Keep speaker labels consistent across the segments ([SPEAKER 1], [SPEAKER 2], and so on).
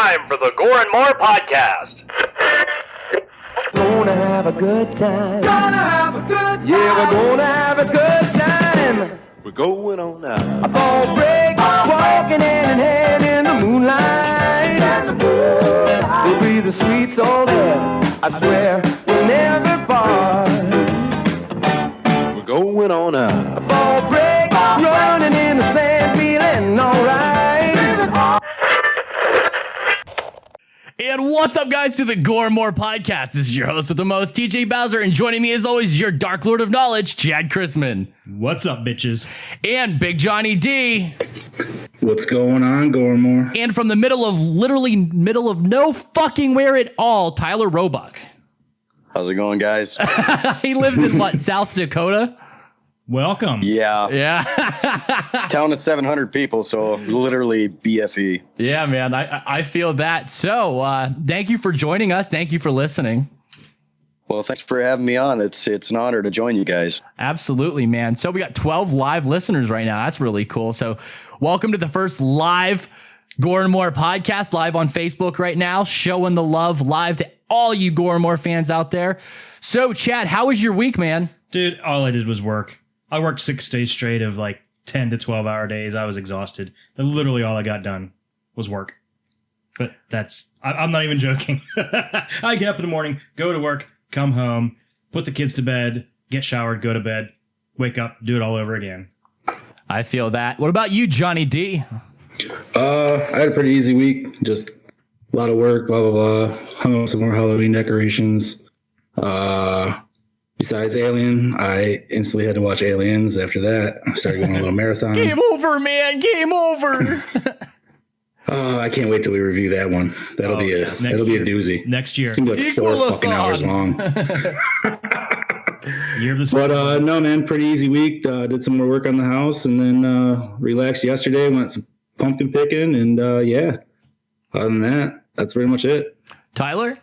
[SPEAKER 1] time for the Gore N More podcast.
[SPEAKER 2] Gonna have a good time.
[SPEAKER 3] Gonna have a good time.
[SPEAKER 2] Yeah, we're gonna have a good time.
[SPEAKER 4] We're going on now.
[SPEAKER 2] A ball break, walking hand in hand in the moonlight. We'll be the sweet soul there. I swear we'll never part.
[SPEAKER 4] We're going on now.
[SPEAKER 2] A ball break, running in the sand, feeling alright.
[SPEAKER 5] And what's up, guys, to the Gore N More podcast. This is your host with the most, TJ Bowser, and joining me as always, your Dark Lord of Knowledge, Chad Chrisman.
[SPEAKER 6] What's up, bitches?
[SPEAKER 5] And Big Johnny D.
[SPEAKER 7] What's going on, Gore N More?
[SPEAKER 5] And from the middle of no fucking where at all, Tyler Roebuck.
[SPEAKER 8] How's it going, guys?
[SPEAKER 5] He lives in what, South Dakota?
[SPEAKER 6] Welcome.
[SPEAKER 5] Yeah.
[SPEAKER 8] Town of 700 people, so literally BFE.
[SPEAKER 5] Yeah, man, I feel that. So thank you for joining us. Thank you for listening.
[SPEAKER 8] Well, thanks for having me on. It's an honor to join you guys.
[SPEAKER 5] Absolutely, man. So we got 12 live listeners right now. That's really cool. So welcome to the first live Gore N More podcast, live on Facebook right now, showing the love live to all you Gore N More fans out there. So, Chad, how was your week, man? Dude,
[SPEAKER 6] All I did was work. I worked 6 days straight of like 10 to 12 hour days. I was exhausted. Literally all I got done was work. But I'm not even joking. I get up in the morning, go to work, come home, put the kids to bed, get showered, go to bed, wake up, do it all over again.
[SPEAKER 5] I feel that. What about you, Johnny D?
[SPEAKER 7] I had a pretty easy week. Just a lot of work, blah, blah, blah. Hung up some more Halloween decorations. Besides Alien, I instantly had to watch Aliens after that. I started going on a little marathon.
[SPEAKER 5] Game over, man. Game over.
[SPEAKER 7] I can't wait till we review that one. That'll be a doozy.
[SPEAKER 6] Next year.
[SPEAKER 7] Seems like 4 fucking hours long. But no, man, pretty easy week. Did some more work on the house and then relaxed yesterday. Went some pumpkin picking and yeah. Other than that, that's pretty much it.
[SPEAKER 5] Tyler?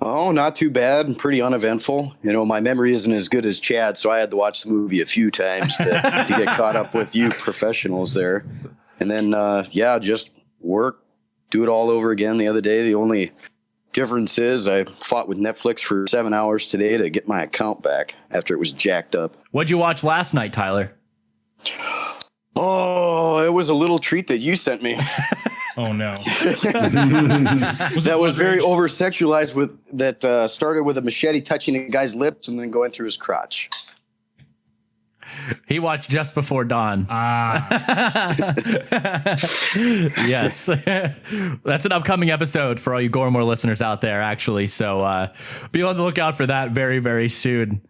[SPEAKER 8] Oh, not too bad. Pretty uneventful. You know, my memory isn't as good as Chad, so I had to watch the movie a few times to get caught up with you professionals there. And then, just work, do it all over again the other day. The only difference is I fought with Netflix for 7 hours today to get my account back after it was jacked up.
[SPEAKER 5] What'd you watch last night, Tyler?
[SPEAKER 8] Oh, it was a little treat that you sent me.
[SPEAKER 6] Oh, no.
[SPEAKER 8] That was very over-sexualized that started with a machete touching a guy's lips and then going through his crotch.
[SPEAKER 5] He watched Just Before Dawn. Yes. That's an upcoming episode for all you Gore N More listeners out there, actually. So be on the lookout for that very, very soon.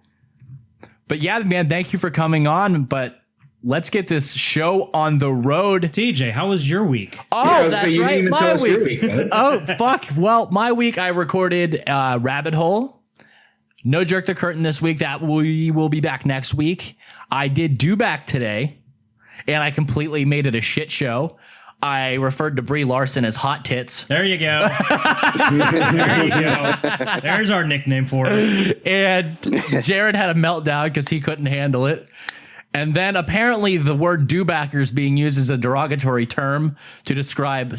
[SPEAKER 5] But yeah, man, thank you for coming on. But let's get this show on the road.
[SPEAKER 6] TJ, how was your week?
[SPEAKER 5] Oh, that's right. My week. Oh, fuck. Well, my week, I recorded Rabbit Hole. No Jerk the Curtain this week. That we will be back next week. I did Do Back today, and I completely made it a shit show. I referred to Brie Larson as Hot Tits.
[SPEAKER 6] There you go. There you go. There's our nickname for it.
[SPEAKER 5] And Jared had a meltdown because he couldn't handle it. And then apparently the word do-backer is being used as a derogatory term to describe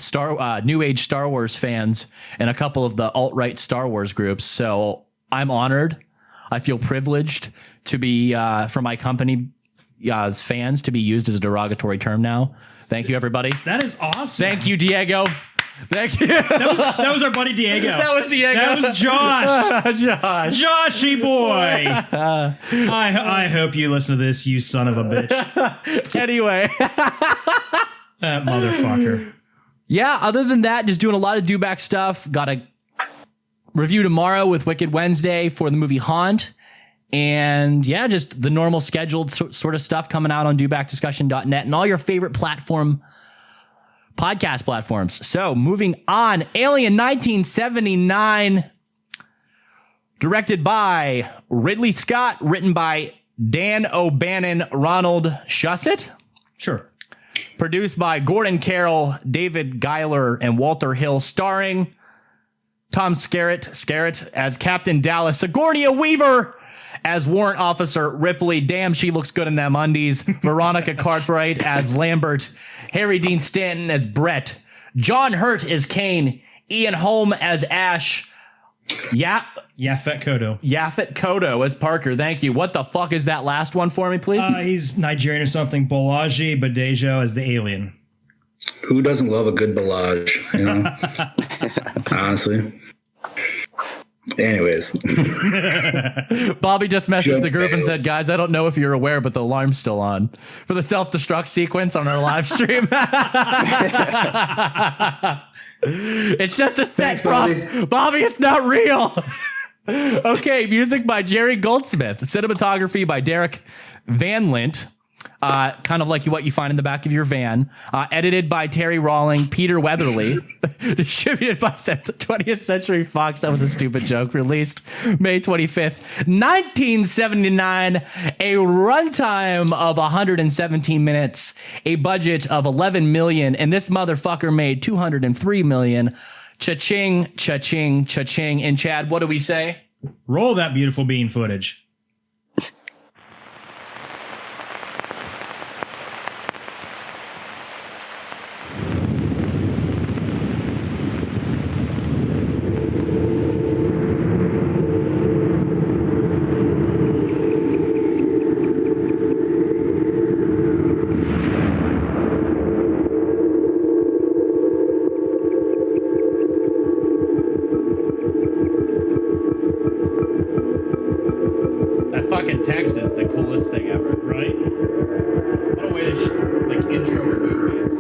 [SPEAKER 5] New Age Star Wars fans and a couple of the alt-right Star Wars groups. So I'm honored. I feel privileged to be, for my company as fans, to be used as a derogatory term now. Thank you, everybody.
[SPEAKER 6] That is awesome.
[SPEAKER 5] Thank you, Diego. Thank you.
[SPEAKER 6] That was our buddy Diego.
[SPEAKER 5] That was Diego.
[SPEAKER 6] That was Josh.
[SPEAKER 5] Josh.
[SPEAKER 6] Joshy boy. I hope you listen to this, you son of a bitch.
[SPEAKER 5] Anyway.
[SPEAKER 6] That motherfucker.
[SPEAKER 5] Yeah, other than that, just doing a lot of do-back stuff. Got a review tomorrow with Wicked Wednesday for the movie Haunt. And yeah, just the normal scheduled sort of stuff coming out on dobackdiscussion.net and all your favorite podcast platforms. So moving on, Alien 1979, directed by Ridley Scott, written by Dan O'Bannon, Ronald Shusett.
[SPEAKER 6] Sure.
[SPEAKER 5] Produced by Gordon Carroll, David Giler, and Walter Hill, starring Tom Skerritt as Captain Dallas, Sigourney Weaver as Warrant Officer Ripley. Damn, she looks good in them undies. Veronica Cartwright as Lambert. Harry Dean Stanton as Brett. John Hurt as Kane, Ian Holm as Ash,
[SPEAKER 6] Yaphet
[SPEAKER 5] Kodo as Parker. Thank you. What the fuck is that last one for me, please?
[SPEAKER 6] He's Nigerian or something. Bolaji Badejo as the alien.
[SPEAKER 7] Who doesn't love a good Balaj? You know, honestly. Anyways,
[SPEAKER 5] Bobby just messaged the group and said, "Guys, I don't know if you're aware, but the alarm's still on for the self-destruct sequence on our live stream." It's just a set prop, Bobby. It's not real. Okay, music by Jerry Goldsmith, cinematography by Derek Van Lint. Kind of like what you find in the back of your van. Edited by Terry Rawling, Peter Weatherly. Distributed by 20th Century Fox. That was a stupid joke. Released May 25th, 1979. A runtime of 117 minutes. A budget of $11 million. And this motherfucker made $203 million. Cha-ching, cha-ching, cha-ching. And Chad, what do we say?
[SPEAKER 6] Roll that beautiful bean footage.
[SPEAKER 5] Fucking text is the coolest thing ever, right? What a way to like intro a movie. It's,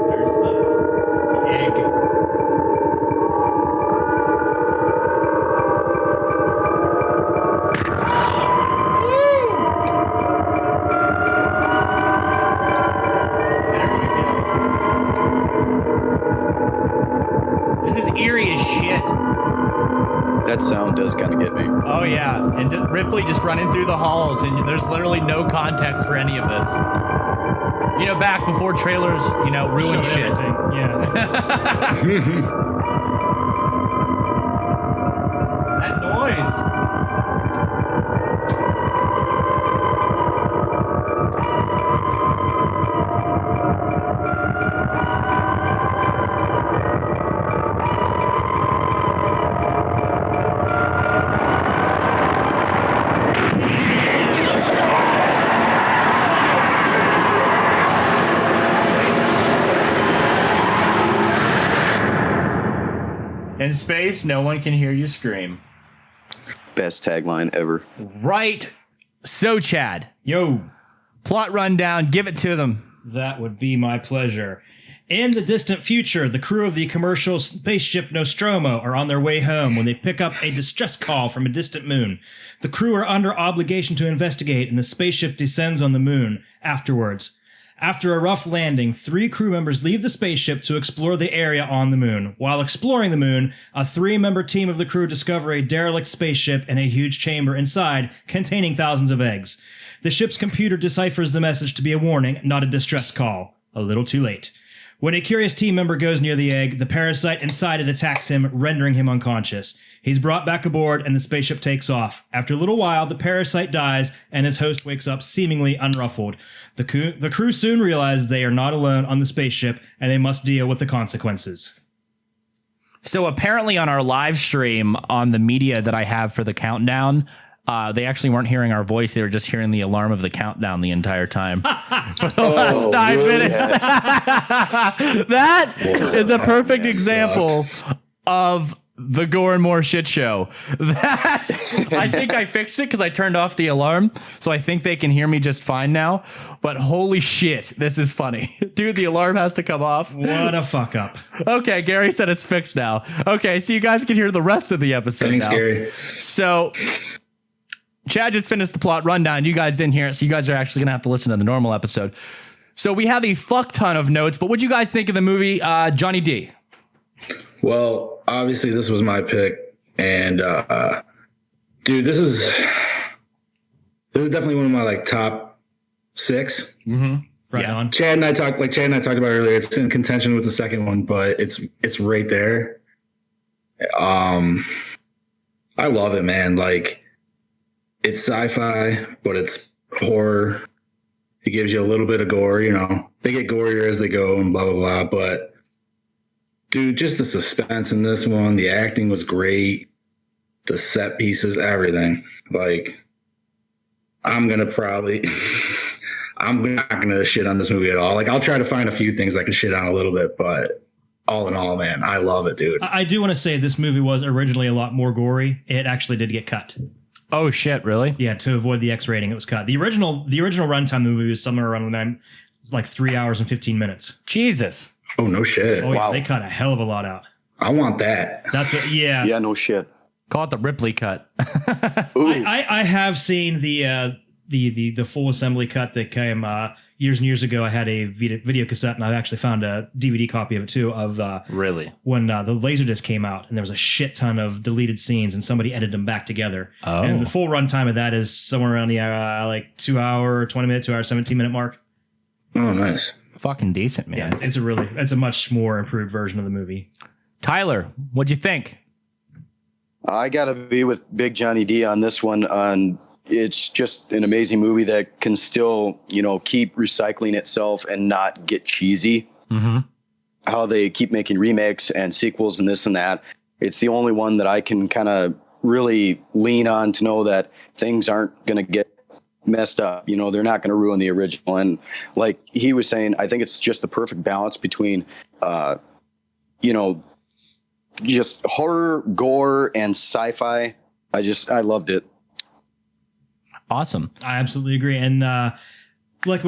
[SPEAKER 5] There's the egg. This is eerie as shit.
[SPEAKER 8] That sound does kind of get me.
[SPEAKER 5] Oh yeah, and Ripley just running through the halls, and there's literally no context for any of this. You know, back before trailers, ruin
[SPEAKER 6] Showed
[SPEAKER 5] shit.
[SPEAKER 6] everything. Yeah.
[SPEAKER 5] That noise. In space, no one can hear you scream.
[SPEAKER 8] Best tagline ever.
[SPEAKER 5] Right. So, Chad.
[SPEAKER 6] Yo.
[SPEAKER 5] Plot rundown. Give it to them.
[SPEAKER 6] That would be my pleasure. In the distant future, the crew of the commercial spaceship Nostromo are on their way home when they pick up a distress call from a distant moon. The crew are under obligation to investigate, and the spaceship descends on the moon afterwards. After a rough landing, 3 crew members leave the spaceship to explore the area on the moon. While exploring the moon, a 3-member team of the crew discover a derelict spaceship and a huge chamber inside containing thousands of eggs. The ship's computer deciphers the message to be a warning, not a distress call. A little too late. When a curious team member goes near the egg, the parasite inside it attacks him, rendering him unconscious. He's brought back aboard and the spaceship takes off. After a little while, the parasite dies and his host wakes up seemingly unruffled. The crew soon realize they are not alone on the spaceship and they must deal with the consequences.
[SPEAKER 5] So apparently on our live stream on the media that I have for the countdown, they actually weren't hearing our voice. They were just hearing the alarm of the countdown the entire time for the last 9 minutes. That is a perfect example of the Gore N More shit show. That I think I fixed it because I turned off the alarm, so I think they can hear me just fine now. But holy shit, this is funny, dude. The alarm has to come off.
[SPEAKER 6] What a fuck up.
[SPEAKER 5] Okay, Gary said it's fixed now. Okay, so you guys can hear the rest of the episode.
[SPEAKER 7] Thanks,
[SPEAKER 5] now.
[SPEAKER 7] Gary.
[SPEAKER 5] So Chad just finished the plot rundown. You guys didn't hear it, so you guys are actually gonna have to listen to the normal episode. So we have a fuck ton of notes, but what'd you guys think of the movie, Johnny D?
[SPEAKER 7] Well, obviously this was my pick, and dude, this is definitely one of my top 6.
[SPEAKER 5] Mm-hmm.
[SPEAKER 6] Right on.
[SPEAKER 7] Chad and I talked about earlier. It's in contention with the second one, but it's right there. I love it, man. Like, it's sci-fi, but it's horror. It gives you a little bit of gore, you know. They get gorier as they go and blah, blah, blah. But, dude, just the suspense in this one, the acting was great. The set pieces, everything. Like, I'm not gonna shit on this movie at all. Like, I'll try to find a few things I can shit on a little bit, but all in all, man, I love it, dude.
[SPEAKER 6] I do want to say this movie was originally a lot more gory. It actually did get cut.
[SPEAKER 5] Oh shit, really?
[SPEAKER 6] Yeah, to avoid the X rating, it was cut. The original runtime of the movie was somewhere around like 3 hours and 15 minutes.
[SPEAKER 5] Jesus.
[SPEAKER 7] Oh, no shit.
[SPEAKER 6] Oh yeah,
[SPEAKER 8] Wow.
[SPEAKER 6] they cut a hell of a lot out.
[SPEAKER 7] I want that.
[SPEAKER 6] That's what. Yeah.
[SPEAKER 8] Yeah, no shit.
[SPEAKER 5] Call it the Ripley cut.
[SPEAKER 8] Ooh.
[SPEAKER 6] I have seen the full assembly cut that came years and years ago. I had a video cassette, and I actually found a DVD copy of it too. Of
[SPEAKER 5] Really?
[SPEAKER 6] when the Laserdisc came out, and there was a shit ton of deleted scenes, and somebody edited them back together.
[SPEAKER 5] Oh.
[SPEAKER 6] And the full runtime of that is somewhere around the like 2 hour, 20 minute, 2 hour, 17-minute mark.
[SPEAKER 7] Oh, nice.
[SPEAKER 5] Fucking decent, man.
[SPEAKER 6] Yeah, it's a much more improved version of the movie.
[SPEAKER 5] Tyler, what'd you think?
[SPEAKER 8] I got to be with Big Johnny D on this one. It's just an amazing movie that can still, keep recycling itself and not get cheesy.
[SPEAKER 5] Mm-hmm.
[SPEAKER 8] How they keep making remakes and sequels and this and that. It's the only one that I can kind of really lean on to know that things aren't going to get messed up. They're not going to ruin the original. And like he was saying, I think it's just the perfect balance between, just horror, gore, and sci-fi. I loved it.
[SPEAKER 5] Awesome.
[SPEAKER 6] I absolutely agree. And like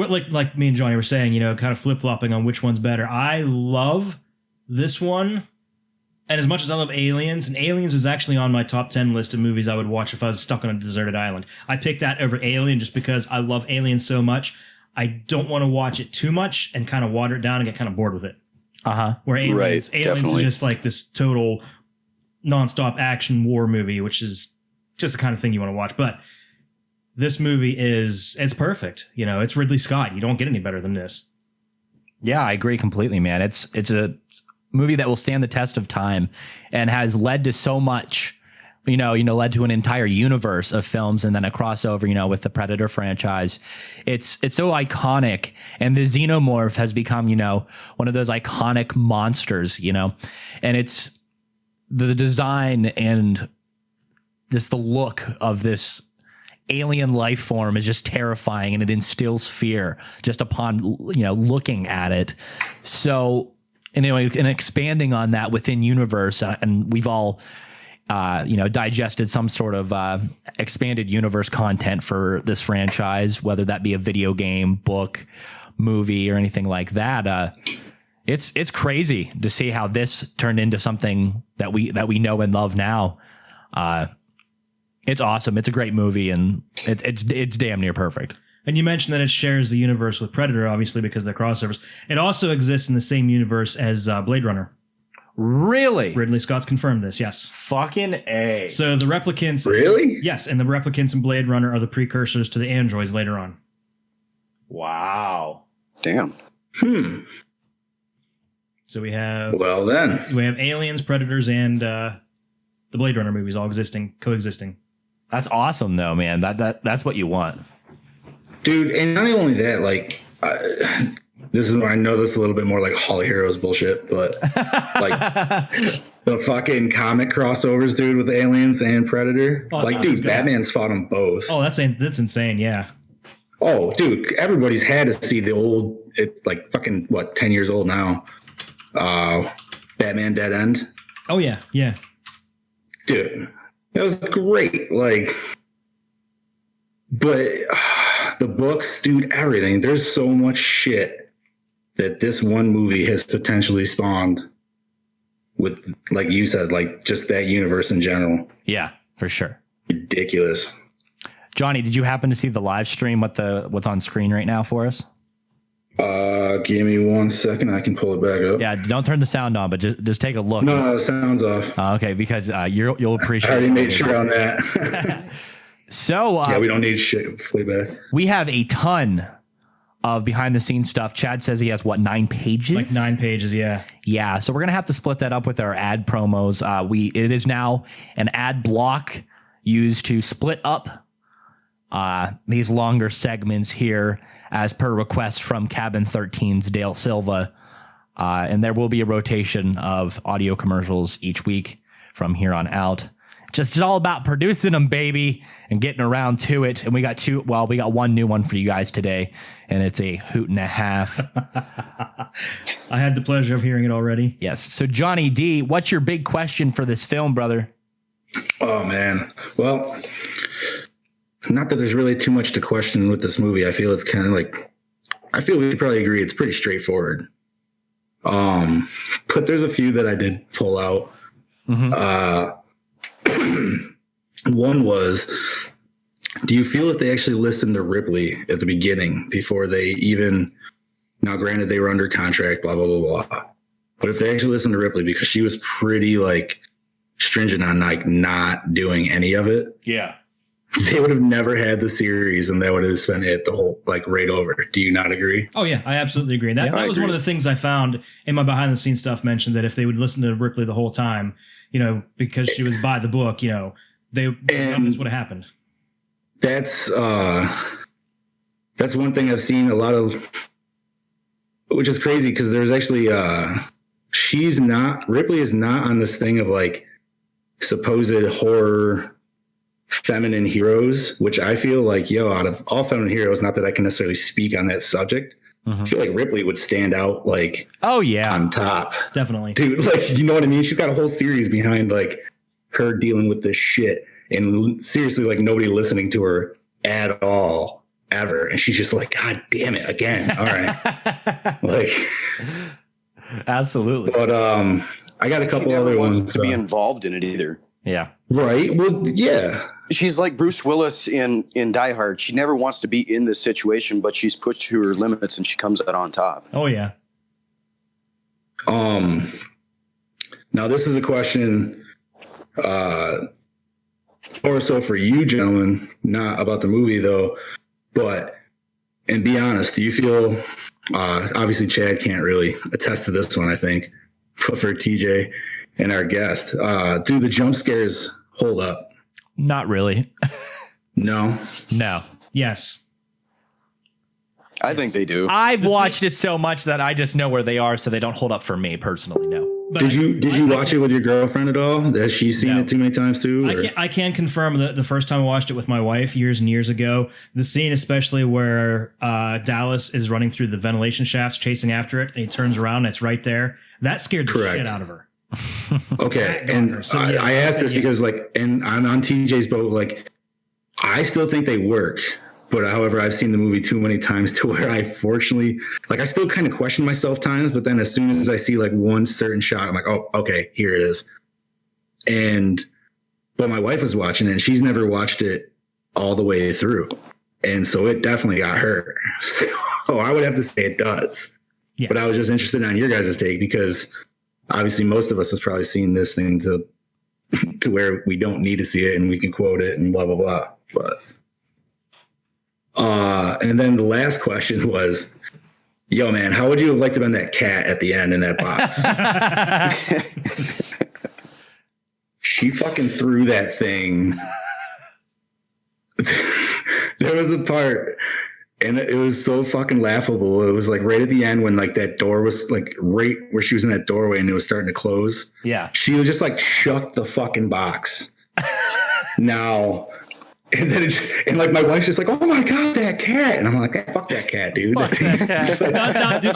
[SPEAKER 6] me and Johnny were saying, kind of flip-flopping on which one's better. I love this one. And as much as I love Aliens, and Aliens is actually on my top 10 list of movies I would watch if I was stuck on a deserted island. I picked that over Alien just because I love Aliens so much. I don't want to watch it too much and kind of water it down and get kind of bored with it.
[SPEAKER 5] Uh-huh.
[SPEAKER 6] Where Aliens
[SPEAKER 8] definitely.
[SPEAKER 6] is just like this total nonstop action war movie, which is just the kind of thing you want to watch. But this movie it's perfect. It's Ridley Scott. You don't get any better than this.
[SPEAKER 5] Yeah, I agree completely, man. It's a movie that will stand the test of time and has led to so much, led to an entire universe of films and then a crossover, with the Predator franchise. It's so iconic, and the Xenomorph has become, one of those iconic monsters, and it's the design and the look of this alien life form is just terrifying, and it instills fear just upon, looking at it. So, anyway, and expanding on that within universe, and we've all, digested some sort of expanded universe content for this franchise, whether that be a video game, book, movie, or anything like that. It's crazy to see how this turned into something that we know and love now. It's awesome. It's a great movie, and it's damn near perfect.
[SPEAKER 6] And you mentioned that it shares the universe with Predator, obviously, because they're crossovers. It also exists in the same universe as Blade Runner.
[SPEAKER 5] Really?
[SPEAKER 6] Ridley Scott's confirmed this, yes.
[SPEAKER 5] Fucking A.
[SPEAKER 6] So the replicants...
[SPEAKER 7] Really?
[SPEAKER 6] Yes, and the replicants in Blade Runner are the precursors to the androids later on.
[SPEAKER 5] Wow.
[SPEAKER 8] Damn.
[SPEAKER 6] So we have Aliens, Predators, and the Blade Runner movies all coexisting.
[SPEAKER 5] That's awesome, though, man. That's what you want.
[SPEAKER 7] Dude, and not only that, like, I know this is a little bit more like Holly Heroes bullshit, but like the fucking comic crossovers, dude, with Aliens and Predator.
[SPEAKER 6] Oh,
[SPEAKER 7] like, dude, Batman's fought them both.
[SPEAKER 6] Oh, that's insane, yeah.
[SPEAKER 7] Oh, dude, everybody's had to see the old, it's like fucking, 10 years old now. Batman Dead End.
[SPEAKER 6] Oh, yeah.
[SPEAKER 7] Dude, that was great. Like, but the books, dude, everything. There's so much shit that this one movie has potentially spawned with, like you said, like just that universe in general.
[SPEAKER 5] Yeah, for sure.
[SPEAKER 7] Ridiculous.
[SPEAKER 5] Johnny, did you happen to see the live stream? What's on screen right now for us?
[SPEAKER 7] Give me 1 second. I can pull it back up.
[SPEAKER 5] Yeah, don't turn the sound on, but just take a look.
[SPEAKER 7] No, the sound's off.
[SPEAKER 5] Okay, because you'll appreciate.
[SPEAKER 7] I already
[SPEAKER 5] it.
[SPEAKER 7] made sure on that.
[SPEAKER 5] So
[SPEAKER 7] yeah, we don't need shit playback.
[SPEAKER 5] We have a ton of behind the scenes stuff. Chad says he has 9 pages?
[SPEAKER 6] Like 9 pages, yeah.
[SPEAKER 5] Yeah, so we're gonna have to split that up with our ad promos. It is now an ad block used to split up these longer segments here, as per request from Cabin 13's Dale Silva, and there will be a rotation of audio commercials each week from here on out. Just all about producing them, baby, and getting around to it. And we got one new one for you guys today, and it's a hoot and a half.
[SPEAKER 6] I had the pleasure of hearing it already.
[SPEAKER 5] Yes. So, Johnny D, what's your big question for this film, brother?
[SPEAKER 7] Oh, man. Well, not that there's really too much to question with this movie. I feel it's kind of like, I feel we could probably agree it's pretty straightforward. But there's a few that I did pull out. Mm-hmm. One was, do you feel if they actually listened to Ripley at the beginning before they even, now granted they were under contract, blah, blah, blah, blah, but if they actually listened to Ripley, because she was pretty like stringent on like not doing any of it.
[SPEAKER 5] Yeah.
[SPEAKER 7] They would have never had the series, and that would have spent it the whole, like, right over. Do you not agree?
[SPEAKER 6] Oh, yeah, I absolutely agree. That was one of the things I found in my behind-the-scenes stuff mentioned, that if they would listen to Ripley the whole time, because she was by the book, none of this would have happened.
[SPEAKER 7] That's one thing I've seen a lot of, which is crazy, because there's actually, Ripley is not on this thing of, like, supposed horror feminine heroes, which I feel like, out of all feminine heroes, not that I can necessarily speak on that subject, I feel like Ripley would stand out, like, on top.
[SPEAKER 6] Definitely.
[SPEAKER 7] Dude, like, you know what I mean? She's got a whole series behind, like, her dealing with this shit, and seriously, like, nobody listening to her at all, ever. And she's just like, God damn it, again. All right. Like,
[SPEAKER 5] absolutely.
[SPEAKER 7] But I got a couple other ones
[SPEAKER 8] to be involved in it either.
[SPEAKER 5] Yeah.
[SPEAKER 7] Right. Well, yeah.
[SPEAKER 8] She's like Bruce Willis in Die Hard. She never wants to be in this situation, but she's pushed to her limits and she comes out on top.
[SPEAKER 6] Oh, yeah.
[SPEAKER 7] Now this is a question more so for you gentlemen, not about the movie though, and be honest, do you feel, obviously Chad can't really attest to this one, I think, but for TJ and our guest, do the jump scares hold up?
[SPEAKER 5] Not really.
[SPEAKER 7] No.
[SPEAKER 6] Yes.
[SPEAKER 8] I think they do.
[SPEAKER 5] I've watched it so much that I just know where they are, so they don't hold up for me personally. No.
[SPEAKER 6] But
[SPEAKER 7] did you watch it with your girlfriend at all? Has she seen it too many times too?
[SPEAKER 6] I can confirm that the first time I watched it with my wife years and years ago, the scene especially where Dallas is running through the ventilation shafts chasing after it, and he turns around and it's right there. That scared the shit out of her.
[SPEAKER 7] Okay, and so, I asked this because, like, and I'm on TJ's boat. Like, I still think they work, but however, I've seen the movie too many times to where I fortunately, like, I still kind of question myself times. But then as soon as I see like one certain shot, I'm like, oh, okay, here it is. But my wife was watching it, and she's never watched it all the way through, and so it definitely got her. So I would have to say it does. Yeah. But I was just interested on your guys' take, because obviously most of us has probably seen this thing to where we don't need to see it and we can quote it and blah, blah, blah. But, and then the last question was, yo, man, how would you have liked to have been that cat at the end in that box? She fucking threw that thing. There was a part, and it was so fucking laughable. It was like right at the end when like that door was like right where she was in that doorway and it was starting to close.
[SPEAKER 5] Yeah.
[SPEAKER 7] She was just like chucked the fucking box. Now, and then and like my wife's just like, oh my God, that cat. And I'm like, fuck that cat, dude.
[SPEAKER 5] Fuck that cat.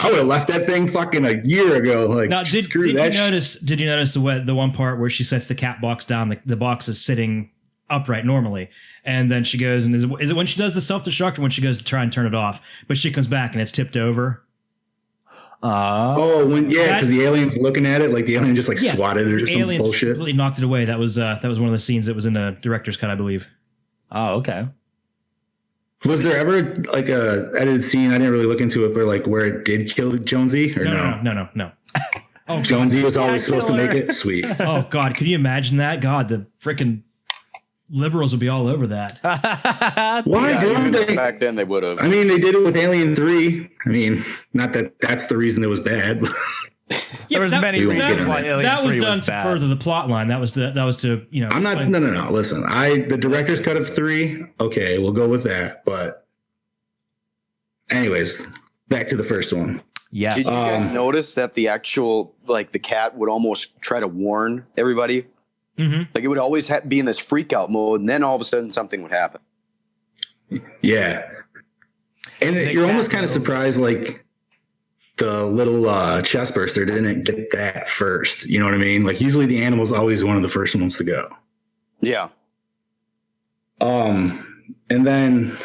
[SPEAKER 7] I would have left that thing fucking a year ago. Like,
[SPEAKER 6] now, did you notice the one part where she sets the cat box down? The box is sitting upright normally. And then she goes, and is it when she does the self-destruct or when she goes to try and turn it off? But she comes back and it's tipped over.
[SPEAKER 7] Because the alien's looking at it, like the alien just like swatted it or some bullshit.
[SPEAKER 6] Completely knocked it away. That was one of the scenes that was in the director's cut, I believe.
[SPEAKER 5] Oh, okay.
[SPEAKER 7] Was there ever like a edited scene? I didn't really look into it, but like where it did kill Jonesy or no? Oh, Jonesy was always supposed to make it. Sweet.
[SPEAKER 6] Oh God, could you imagine that? God, the freaking liberals would be all over that.
[SPEAKER 7] Why
[SPEAKER 8] Yeah,
[SPEAKER 7] didn't
[SPEAKER 8] even
[SPEAKER 7] they?
[SPEAKER 8] back then they would have.
[SPEAKER 7] I mean, they did it with Alien 3. I mean, not that that's the reason it was bad.
[SPEAKER 5] There was many reasons why Alien
[SPEAKER 6] that was
[SPEAKER 5] 3
[SPEAKER 6] done
[SPEAKER 5] was
[SPEAKER 6] to
[SPEAKER 5] bad.
[SPEAKER 6] further the plot line. That was to
[SPEAKER 7] I'm not. No. Listen, the director's cut of 3. Okay, we'll go with that. But, anyways, back to the first one.
[SPEAKER 5] Yeah.
[SPEAKER 8] Did you guys notice that the actual, like, the cat would almost try to warn everybody?
[SPEAKER 6] Mm-hmm.
[SPEAKER 8] Like, it would always be in this freak out mode, and then all of a sudden something would happen.
[SPEAKER 7] Yeah, and you're almost kind of surprised, like the little chest burster didn't get that first. You know what I mean? Like usually the animal's always one of the first ones to go.
[SPEAKER 8] Yeah.
[SPEAKER 7] And then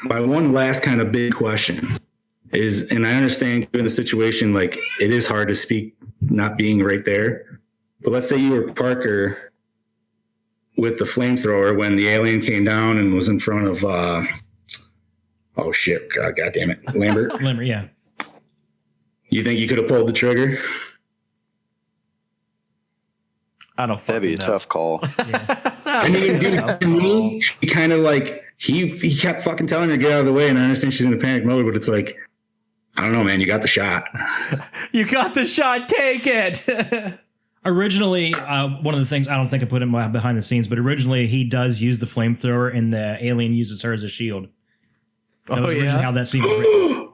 [SPEAKER 7] my one last kind of big question is, and I understand given the situation, like it is hard to speak not being right there, but let's say you were Parker with the flamethrower when the alien came down and was in front of oh shit, God damn it, Lambert.
[SPEAKER 6] Yeah.
[SPEAKER 7] You think you could have pulled the trigger?
[SPEAKER 5] I don't.
[SPEAKER 8] That'd be a
[SPEAKER 5] know.
[SPEAKER 8] tough call.
[SPEAKER 7] I mean, dude, to me, he kind of like he kept fucking telling her to get out of the way, and I understand she's in a panic mode, but it's like, I don't know, man. You got the shot.
[SPEAKER 5] You got the shot. Take it.
[SPEAKER 6] Originally, one of the things I don't think I put in my behind the scenes, but originally he does use the flamethrower, and the alien uses her as a shield. That was originally how that scene was written.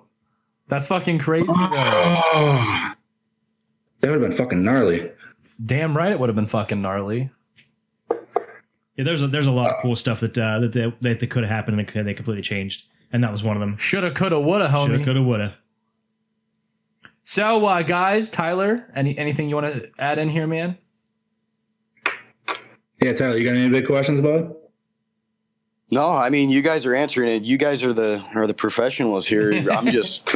[SPEAKER 5] That's fucking crazy.
[SPEAKER 7] Oh, that would have been fucking gnarly.
[SPEAKER 5] Damn right, it would have been fucking gnarly.
[SPEAKER 6] Yeah, there's a lot of cool stuff that that could have happened and they completely changed, and that was one of them.
[SPEAKER 5] Shoulda, coulda, woulda, homie.
[SPEAKER 6] Shoulda, coulda, woulda.
[SPEAKER 5] So, guys, Tyler, anything you want to add in here, man?
[SPEAKER 7] Yeah, Tyler, you got any big questions, bud?
[SPEAKER 8] No, I mean, you guys are answering it. You guys are the professionals here. I'm just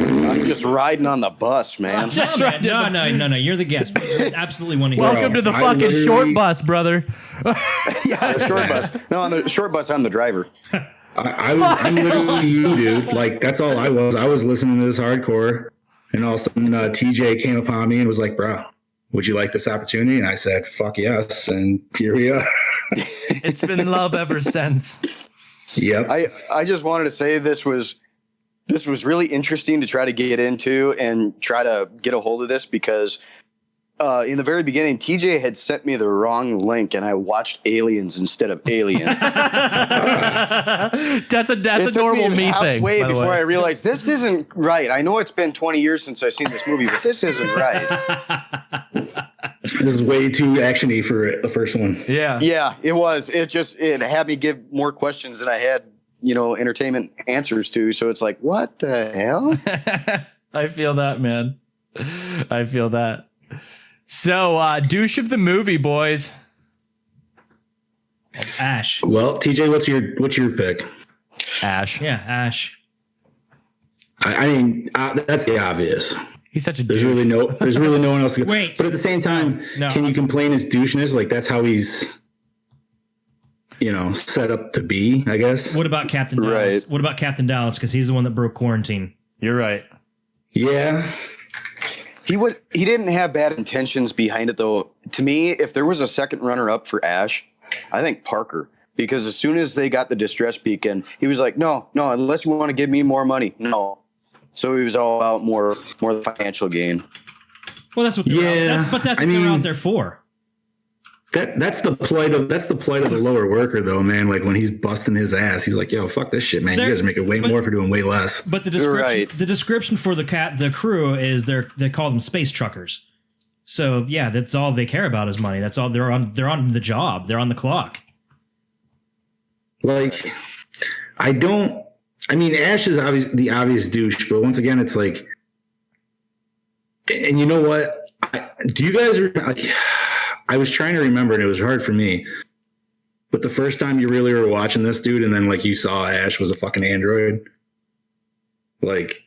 [SPEAKER 8] riding on the bus, man.
[SPEAKER 6] No. You're the guest. We absolutely want to hear.
[SPEAKER 5] Welcome to the fucking short bus, brother.
[SPEAKER 8] Yeah, the short bus. No, on the short bus, I'm the driver.
[SPEAKER 7] I'm literally you, dude. Like, that's all I was. I was listening to this hardcore, and all of a sudden TJ came upon me and was like, bro, would you like this opportunity? And I said, fuck yes. And here we are.
[SPEAKER 5] It's been love ever since.
[SPEAKER 7] Yep.
[SPEAKER 8] I just wanted to say this was really interesting to try to get into and try to get a hold of this because in the very beginning, TJ had sent me the wrong link and I watched Aliens instead of Alien.
[SPEAKER 5] That's a normal me thing.
[SPEAKER 8] Way
[SPEAKER 5] by the
[SPEAKER 8] before
[SPEAKER 5] way.
[SPEAKER 8] I realized this isn't right. I know it's been 20 years since I've seen this movie, but this isn't right.
[SPEAKER 7] This is way too actiony for the first one.
[SPEAKER 5] Yeah.
[SPEAKER 8] Yeah, it was. It had me give more questions than I had, entertainment answers to. So it's like, what the hell?
[SPEAKER 5] I feel that, man. I feel that. So, douche of the movie, boys.
[SPEAKER 6] Ash.
[SPEAKER 7] Well, TJ, what's your pick?
[SPEAKER 5] Ash.
[SPEAKER 6] Yeah, Ash.
[SPEAKER 7] I mean, that's the obvious.
[SPEAKER 5] He's such a
[SPEAKER 7] There's
[SPEAKER 5] douche.
[SPEAKER 7] really no one else to go.
[SPEAKER 6] Wait.
[SPEAKER 7] But at the same time,
[SPEAKER 6] No.
[SPEAKER 7] can you complain his doucheness? Like, that's how he's, set up to be, I guess.
[SPEAKER 6] What about Captain Dallas?
[SPEAKER 8] Right.
[SPEAKER 6] What about Captain Dallas? Because he's the one that broke quarantine.
[SPEAKER 5] You're right.
[SPEAKER 7] Yeah.
[SPEAKER 8] He didn't have bad intentions behind it, though. To me, if there was a second runner-up for Ash, I think Parker. Because as soon as they got the distress beacon, he was like, no, unless you want to give me more money, no. So he was all about more the financial gain.
[SPEAKER 6] Well, that's what they're out there for.
[SPEAKER 7] That's the plight of the lower worker, though, man. Like when he's busting his ass, he's like, "Yo, fuck this shit, man. You guys are making way more for doing way less."
[SPEAKER 6] But
[SPEAKER 8] Right.
[SPEAKER 6] the description for the crew is they call them space truckers. So yeah, that's all they care about is money. That's all they're on the job. They're on the clock.
[SPEAKER 7] Like, I mean, Ash is the obvious douche, but once again, it's like, and you know what? Do you guys I was trying to remember, and it was hard for me. But the first time you really were watching this dude, and then like you saw Ash was a fucking android, like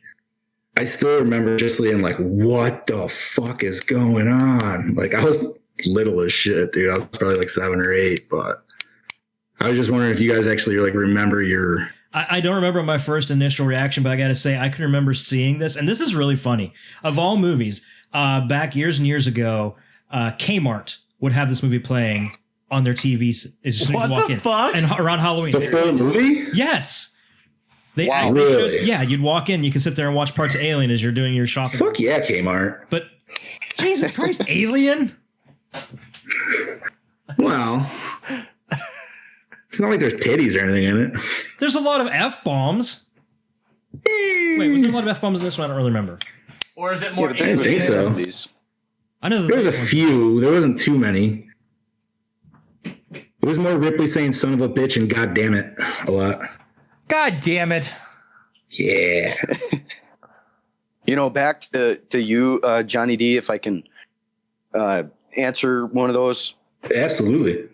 [SPEAKER 7] I still remember just being like, "What the fuck is going on?" Like I was little as shit, dude. I was probably like 7 or 8, but I was just wondering if you guys actually like remember your.
[SPEAKER 6] I don't remember my first initial reaction, but I got to say I can remember seeing this, and this is really funny. Of all movies, back years and years ago, Kmart would have this movie playing on their TVs as soon as
[SPEAKER 5] What
[SPEAKER 6] you walk
[SPEAKER 5] the
[SPEAKER 6] in.
[SPEAKER 5] fuck?
[SPEAKER 6] And around Halloween.
[SPEAKER 7] The full movie?
[SPEAKER 6] Yes. They,
[SPEAKER 8] Wow,
[SPEAKER 6] they
[SPEAKER 7] really?
[SPEAKER 6] yeah, you'd walk in, you can sit there and watch parts of Alien as you're doing your shopping.
[SPEAKER 7] Fuck yeah, Kmart.
[SPEAKER 6] But Jesus Christ, Alien?
[SPEAKER 7] Wow. It's not like there's titties or anything in it.
[SPEAKER 6] There's a lot of F-bombs. Wait, was there a lot of F-bombs in this one? I don't really remember.
[SPEAKER 5] Or is it
[SPEAKER 8] Yeah,
[SPEAKER 5] more
[SPEAKER 8] but
[SPEAKER 7] didn't think so.
[SPEAKER 8] These.
[SPEAKER 6] I know that
[SPEAKER 7] There was a few. There wasn't too many. It was more Ripley saying "son of a bitch" and "god damn it" a lot.
[SPEAKER 5] God damn it.
[SPEAKER 7] Yeah.
[SPEAKER 8] Back to you, Johnny D, if I can answer one of those.
[SPEAKER 7] Absolutely.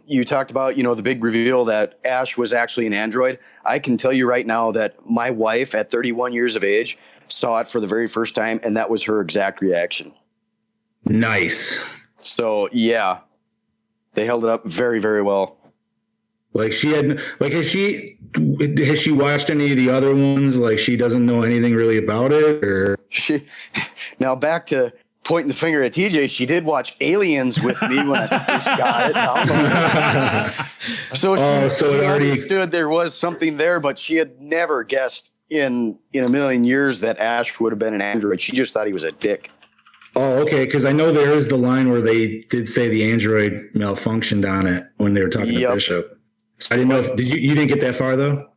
[SPEAKER 8] You talked about, the big reveal that Ash was actually an android. I can tell you right now that my wife at 31 years of age saw it for the very first time, and that was her exact reaction.
[SPEAKER 7] Nice.
[SPEAKER 8] So, yeah, they held it up very, very well.
[SPEAKER 7] Like has she watched any of the other ones? Like she doesn't know anything really about it, or
[SPEAKER 8] Now back to pointing the finger at TJ. She did watch Aliens with me when I first got it. So she
[SPEAKER 7] already
[SPEAKER 8] understood there was something there, but she had never guessed in a million years that Ash would have been an android. She just thought he was a dick.
[SPEAKER 7] Oh, okay. Because I know there is the line where they did say the android malfunctioned on it when they were talking to Bishop. I didn't know if you didn't get that far though.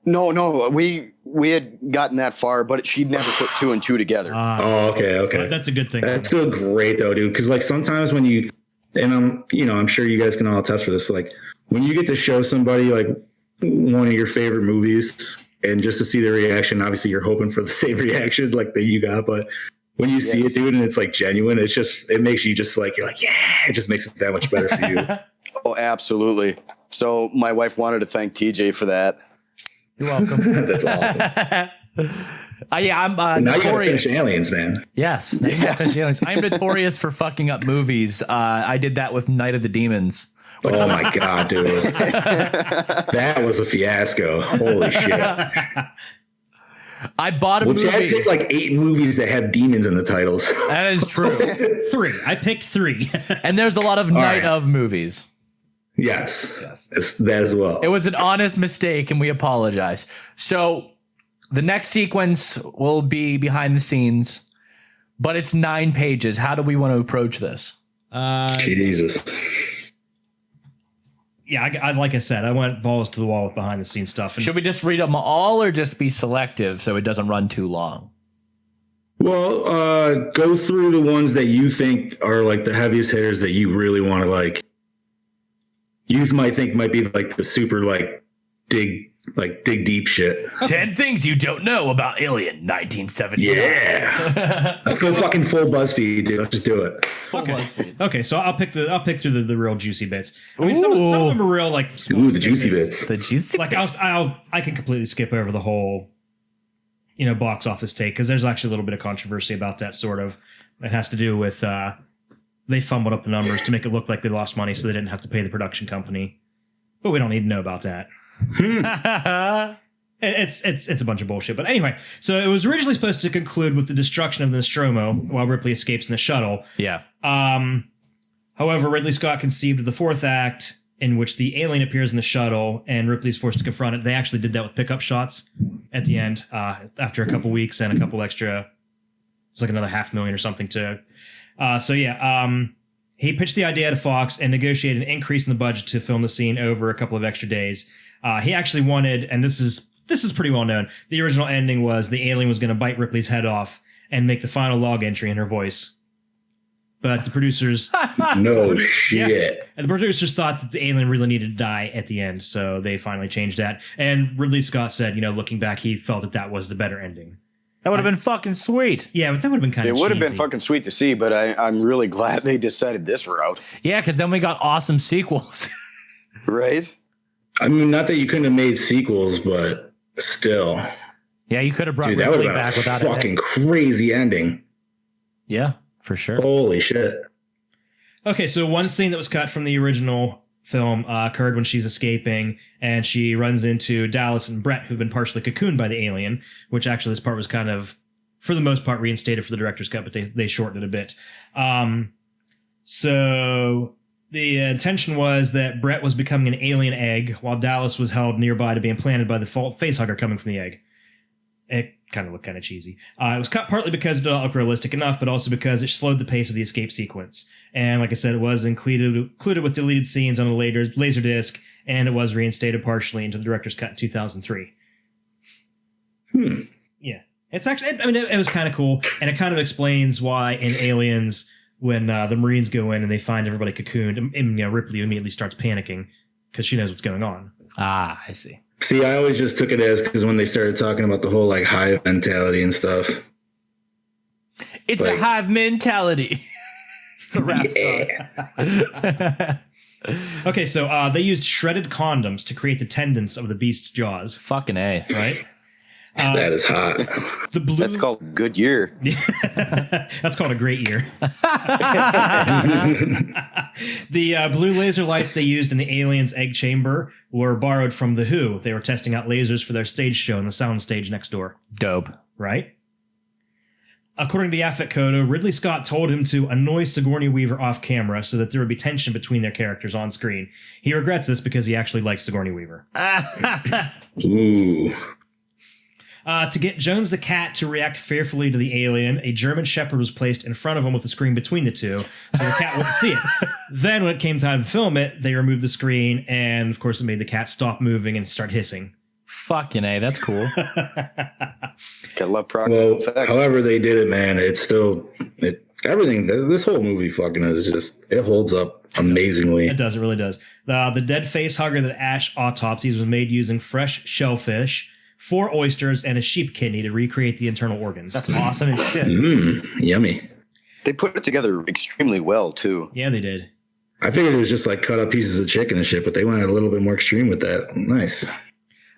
[SPEAKER 8] No, we had gotten that far, but she'd never put two and two together.
[SPEAKER 7] Okay.
[SPEAKER 6] That's a good thing.
[SPEAKER 7] That's still great though, dude. Because like sometimes when you, and I'm sure you guys can all attest for this. Like when you get to show somebody like one of your favorite movies, and just to see their reaction, obviously you're hoping for the same reaction like that you got, but when you see it, dude, and it's like genuine, it makes you just like, you're like, yeah, it just makes it that much better for you.
[SPEAKER 8] Oh, absolutely. So my wife wanted to thank TJ for that.
[SPEAKER 5] You're welcome.
[SPEAKER 7] That's awesome.
[SPEAKER 5] I'm
[SPEAKER 7] Now you gotta
[SPEAKER 5] notorious.
[SPEAKER 7] finish Aliens, man.
[SPEAKER 5] Yes. Now you gotta finish Aliens. I'm notorious for fucking up movies. I did that with Night of the Demons.
[SPEAKER 7] Oh my god, dude. That was a fiasco. Holy shit.
[SPEAKER 5] I bought a movie.
[SPEAKER 7] Chad picked like 8 movies that have demons in the titles.
[SPEAKER 5] That is true.
[SPEAKER 6] 3. I picked 3.
[SPEAKER 5] And there's a lot of night
[SPEAKER 7] right.
[SPEAKER 5] of movies.
[SPEAKER 7] Yes. That as well.
[SPEAKER 5] It was an honest mistake, and we apologize. So the next sequence will be behind the scenes, but it's 9 pages. How do we want to approach this?
[SPEAKER 7] Jesus.
[SPEAKER 6] Yeah, I like I said, I went balls to the wall with behind the scenes stuff. And
[SPEAKER 5] Should we just read them all or just be selective so it doesn't run too long?
[SPEAKER 7] Well, go through the ones that you think are like the heaviest hitters that you really want to like. You might think might be like the super dig deep shit.
[SPEAKER 5] 10 things you don't know about Alien 1970.
[SPEAKER 7] Yeah. Let's go fucking full BuzzFeed, dude. Let's just do it.
[SPEAKER 6] Okay, so I'll pick through the real juicy bits. I mean, some of them are real like small
[SPEAKER 7] Ooh, the juicy
[SPEAKER 6] snippets.
[SPEAKER 7] bits.
[SPEAKER 5] The juicy
[SPEAKER 6] Like I can completely skip over the whole, box office take because there's actually a little bit of controversy about that sort of. It has to do with they fumbled up the numbers to make it look like they lost money, so they didn't have to pay the production company. But we don't need to know about that. It's a bunch of bullshit. But anyway, so it was originally supposed to conclude with the destruction of the Nostromo while Ripley escapes in the shuttle.
[SPEAKER 5] Yeah.
[SPEAKER 6] However, Ridley Scott conceived of the 4th act in which the alien appears in the shuttle and Ripley's forced to confront it. They actually did that with pickup shots at the end after a couple weeks and a couple extra. It's like another $500,000 or something to. He pitched the idea to Fox and negotiated an increase in the budget to film the scene over a couple of extra days. He actually wanted, and this is pretty well known, the original ending was the alien was going to bite Ripley's head off and make the final log entry in her voice. But the producers...
[SPEAKER 7] No shit.
[SPEAKER 6] Yeah, and the producers thought that the alien really needed to die at the end, so they finally changed that. And Ridley Scott said, looking back, he felt that was the better ending.
[SPEAKER 5] That would have been fucking sweet.
[SPEAKER 6] Yeah, but that would have been kind of
[SPEAKER 8] It would have been
[SPEAKER 6] cheesy.
[SPEAKER 8] fucking sweet to see, but I'm really glad they decided this route.
[SPEAKER 5] Yeah, because then we got awesome sequels.
[SPEAKER 8] Right?
[SPEAKER 7] I mean, not that you couldn't have made sequels, but still.
[SPEAKER 5] Yeah, you could have brought
[SPEAKER 7] Dude, that would
[SPEAKER 5] Ripley
[SPEAKER 7] have
[SPEAKER 5] back
[SPEAKER 7] been a
[SPEAKER 5] without
[SPEAKER 7] fucking
[SPEAKER 5] it.
[SPEAKER 7] crazy ending.
[SPEAKER 5] Yeah, for sure.
[SPEAKER 7] Holy shit.
[SPEAKER 6] Okay, so one scene that was cut from the original film occurred when she's escaping, and she runs into Dallas and Brett, who've been partially cocooned by the alien, which actually this part was kind of, for the most part, reinstated for the director's cut, but they shortened it a bit. So The intention was that Brett was becoming an alien egg, while Dallas was held nearby to be implanted by the facehugger coming from the egg. It kind of looked kind of cheesy. It was cut partly because it did not look realistic enough, but also because it slowed the pace of the escape sequence. And like I said, it was included with deleted scenes on a laser disc, and it was reinstated partially into the director's cut in 2003. Yeah. It's actually, I mean, it was kind of cool, and it kind of explains why in Aliens, when the Marines go in and they find everybody cocooned, and Ripley immediately starts panicking because she knows what's going on.
[SPEAKER 5] Ah, I see.
[SPEAKER 7] See, I always just took it as because when they started talking about the whole like hive mentality and stuff.
[SPEAKER 5] It's
[SPEAKER 7] like,
[SPEAKER 5] a hive mentality. It's a rap song.
[SPEAKER 6] Okay, so they used shredded condoms to create the tendons of the beast's jaws.
[SPEAKER 5] Fucking A.
[SPEAKER 6] Right?
[SPEAKER 7] That is hot.
[SPEAKER 6] The blue...
[SPEAKER 8] That's called good year.
[SPEAKER 6] That's called a great year. The blue laser lights they used in the alien's egg chamber were borrowed from The Who. They were testing out lasers for their stage show in the sound stage next door.
[SPEAKER 5] Dope.
[SPEAKER 6] Right? According to Yaphet Kotto, Ridley Scott told him to annoy Sigourney Weaver off camera so that there would be tension between their characters on screen. He regrets this because he actually likes Sigourney Weaver.
[SPEAKER 7] Ooh.
[SPEAKER 6] To get Jones the cat to react fearfully to the alien, a German Shepherd was placed in front of him with a screen between the two, so the cat wouldn't see it. Then, when it came time to film it, they removed the screen, and of course, it made the cat stop moving and start hissing.
[SPEAKER 5] Fucking A, that's cool.
[SPEAKER 8] Gotta love practical effects.
[SPEAKER 7] However they did it, man, it's still everything. This whole movie fucking is just it holds up amazingly.
[SPEAKER 6] It does, it really does. The dead face hugger that Ash autopsies was made using fresh shellfish, 4 oysters, and a sheep kidney to recreate the internal organs.
[SPEAKER 5] That's awesome as shit.
[SPEAKER 7] Yummy.
[SPEAKER 8] They put it together extremely well, too.
[SPEAKER 6] Yeah, they did.
[SPEAKER 7] I figured it was just like cut up pieces of chicken and shit, but they went a little bit more extreme with that. Nice.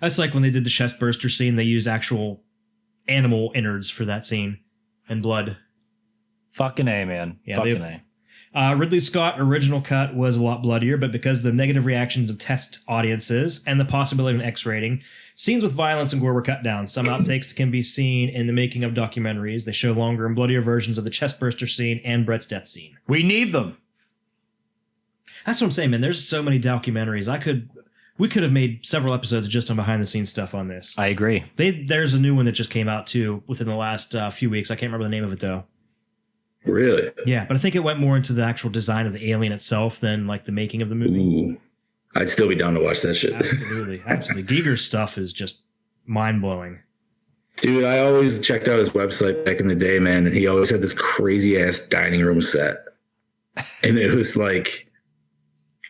[SPEAKER 6] That's like when they did the chest burster scene, they used actual animal innards for that scene and blood.
[SPEAKER 5] Fucking A, man.
[SPEAKER 6] Yeah,
[SPEAKER 5] Fucking A.
[SPEAKER 6] Ridley Scott original cut was a lot bloodier, but because of the negative reactions of test audiences and the possibility of an X rating, scenes with violence and gore were cut down. Some outtakes can be seen in the making of documentaries. They show longer and bloodier versions of the chest burster scene and Brett's death scene.
[SPEAKER 5] We need them.
[SPEAKER 6] That's what I'm saying, man. There's so many documentaries. We could have made several episodes just on behind the scenes stuff on this.
[SPEAKER 5] I agree.
[SPEAKER 6] There's a new one that just came out too within the last few weeks. I can't remember the name of it though.
[SPEAKER 7] Really?
[SPEAKER 6] Yeah, but I think it went more into the actual design of the alien itself than like the making of the movie.
[SPEAKER 7] Ooh. I'd still be down to watch that shit.
[SPEAKER 6] Absolutely, absolutely. Giger's stuff is just mind blowing.
[SPEAKER 7] Dude, I always checked out his website back in the day, man, and he always had this crazy ass dining room set, and it was like,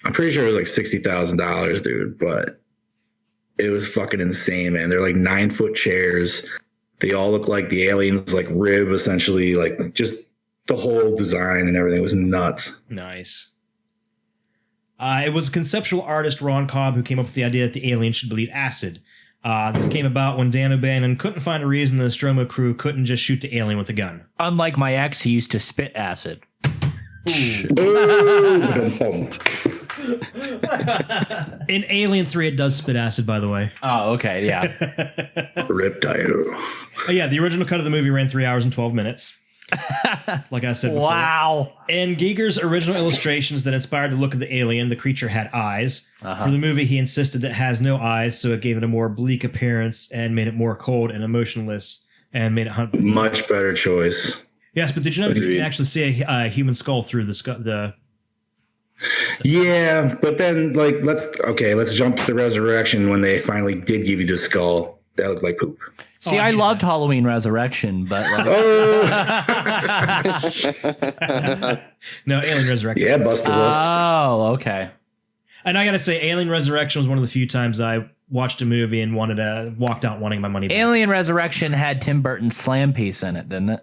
[SPEAKER 7] I'm pretty sure it was like $60,000, dude, but it was fucking insane, man. They're like 9-foot chairs. They all look like the aliens, like rib, essentially, like just the whole design and everything was nuts.
[SPEAKER 6] Nice. It was conceptual artist Ron Cobb who came up with the idea that the alien should bleed acid. This came about when Dan O'Bannon couldn't find a reason the Nostromo crew couldn't just shoot the alien with a gun.
[SPEAKER 5] Unlike my ex, he used to spit acid.
[SPEAKER 6] In Alien 3, it does spit acid, by the way.
[SPEAKER 5] Oh, okay, yeah.
[SPEAKER 7] Rip Dio.
[SPEAKER 6] Oh, yeah, the original cut of the movie ran 3 hours and 12 minutes. Like I said before.
[SPEAKER 5] Wow.
[SPEAKER 6] In Giger's original illustrations that inspired the look of the alien, the creature had eyes. For the movie, he insisted that it has no eyes, so it gave it a more bleak appearance and made it more cold and emotionless and made it hunt.
[SPEAKER 7] Much better choice.
[SPEAKER 6] Yes, but did you know you can actually see a human skull through the
[SPEAKER 7] Yeah, but then like let's jump to Resurrection when they finally did give you the skull. That looked like poop.
[SPEAKER 5] See, I loved Halloween Resurrection, but like,
[SPEAKER 6] No, Alien Resurrection.
[SPEAKER 7] Yeah, busted list.
[SPEAKER 5] oh, okay.
[SPEAKER 6] And I gotta say, Alien Resurrection was one of the few times I watched a movie and walked out wanting my money back.
[SPEAKER 5] Alien Resurrection had Tim Burton's slam piece in it, didn't it?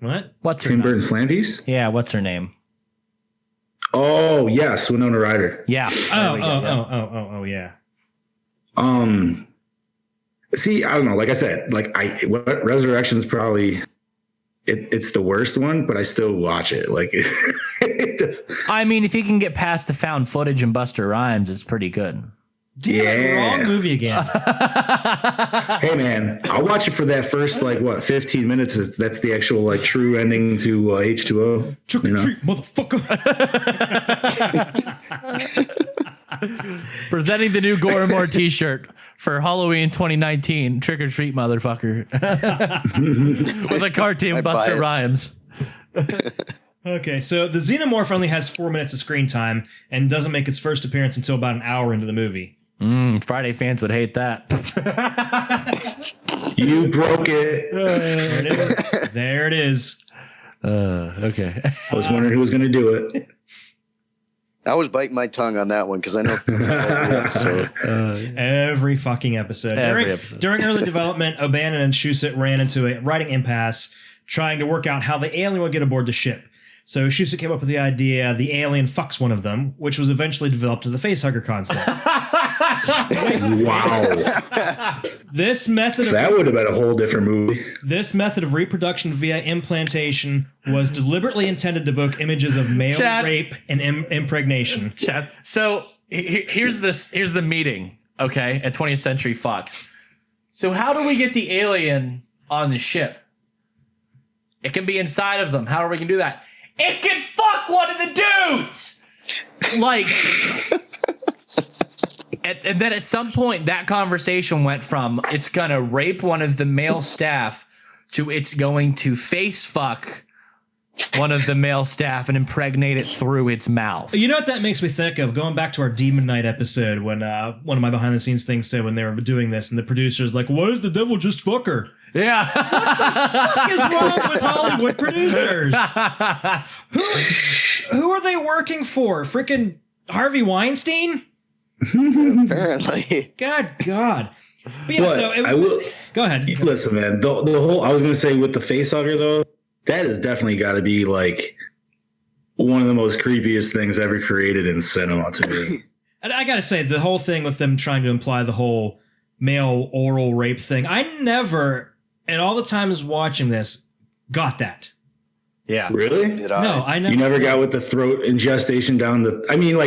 [SPEAKER 6] What?
[SPEAKER 5] What's her
[SPEAKER 7] Tim
[SPEAKER 5] name?
[SPEAKER 7] Burton slam piece?
[SPEAKER 5] Yeah, what's her name?
[SPEAKER 7] Oh yes, Winona Ryder.
[SPEAKER 5] Yeah.
[SPEAKER 6] Oh, yeah.
[SPEAKER 7] See, I don't know. Like I said, Resurrection's probably it's the worst one, but I still watch it. Like it does.
[SPEAKER 5] I mean, if you can get past the found footage and Buster Rhymes, it's pretty good.
[SPEAKER 7] Yeah.
[SPEAKER 6] Wrong movie again.
[SPEAKER 7] Hey man, I'll watch it for that first 15 minutes. That's the actual true ending to H2O.
[SPEAKER 6] Trick or treat, motherfucker.
[SPEAKER 5] Presenting the new Gore N More t-shirt for Halloween 2019. Trick or treat, motherfucker. With a cartoon Buster Rhymes.
[SPEAKER 6] Okay, so the Xenomorph only has 4 minutes of screen time and doesn't make its first appearance until about an hour into the movie.
[SPEAKER 5] Friday fans would hate that.
[SPEAKER 7] You broke it.
[SPEAKER 6] There it is.
[SPEAKER 5] Okay.
[SPEAKER 7] I was wondering who was going to do it.
[SPEAKER 8] I was biting my tongue on that one because I know
[SPEAKER 6] Every fucking episode. During early development, O'Bannon and Shusett ran into a writing impasse trying to work out how the alien would get aboard the ship. So Shusett came up with the idea the alien fucks one of them, which was eventually developed into the facehugger concept.
[SPEAKER 7] Wow.
[SPEAKER 6] This method
[SPEAKER 7] That would have been a whole different movie.
[SPEAKER 6] This method of reproduction via implantation was deliberately intended to evoke images of male rape and impregnation.
[SPEAKER 5] Chad. So here's the meeting, okay, at 20th Century Fox. So how do we get the alien on the ship? It can be inside of them. How are we going to do that? It can fuck one of the dudes! And then at some point, that conversation went from it's going to rape one of the male staff to it's going to face fuck one of the male staff and impregnate it through its mouth.
[SPEAKER 6] You know what that makes me think of? Going back to our Demon Knight episode when one of my behind-the-scenes things said when they were doing this and the producer's like, why does the devil just fuck her?
[SPEAKER 5] Yeah.
[SPEAKER 6] What is wrong with Hollywood producers? Who are they working for? Freaking Harvey Weinstein?
[SPEAKER 8] apparently.
[SPEAKER 6] God. But yeah,
[SPEAKER 7] But
[SPEAKER 6] so
[SPEAKER 7] I will
[SPEAKER 6] go ahead.
[SPEAKER 7] listen, man. The whole I was going to say with the facehugger though, that has definitely got to be one of the most creepiest things ever created in cinema to me.
[SPEAKER 6] And I gotta say, the whole thing with them trying to imply the whole male oral rape thing, I never, and all the times watching this, got that.
[SPEAKER 5] Yeah.
[SPEAKER 7] Really?
[SPEAKER 8] Did I?
[SPEAKER 6] No, I never.
[SPEAKER 7] You never got with the throat ingestation down the. I mean, I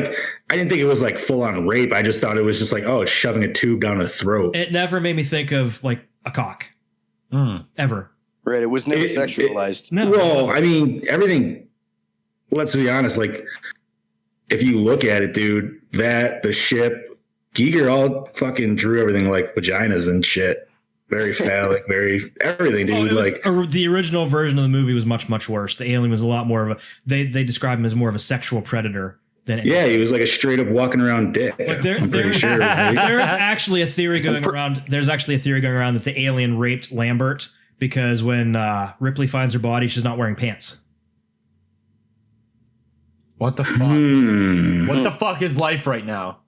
[SPEAKER 7] didn't think it was full on rape. I just thought it was just it's shoving a tube down the throat.
[SPEAKER 6] It never made me think of a cock. Ever.
[SPEAKER 8] Right, it was never sexualized.
[SPEAKER 6] No.
[SPEAKER 7] Well, I mean, everything. Let's be honest. If you look at it, dude, the ship, Giger all fucking drew everything like vaginas and shit. Very phallic, very everything, dude.
[SPEAKER 6] The original version of the movie was much, much worse. The alien was a lot more of a. They describe him as more of a sexual predator than.
[SPEAKER 7] Yeah, he was a straight up walking around dick. I'm pretty sure. Right?
[SPEAKER 6] There's actually a theory going around. There's actually a theory going around that the alien raped Lambert because when Ripley finds her body, she's not wearing pants.
[SPEAKER 5] What the fuck? What the fuck is life right now?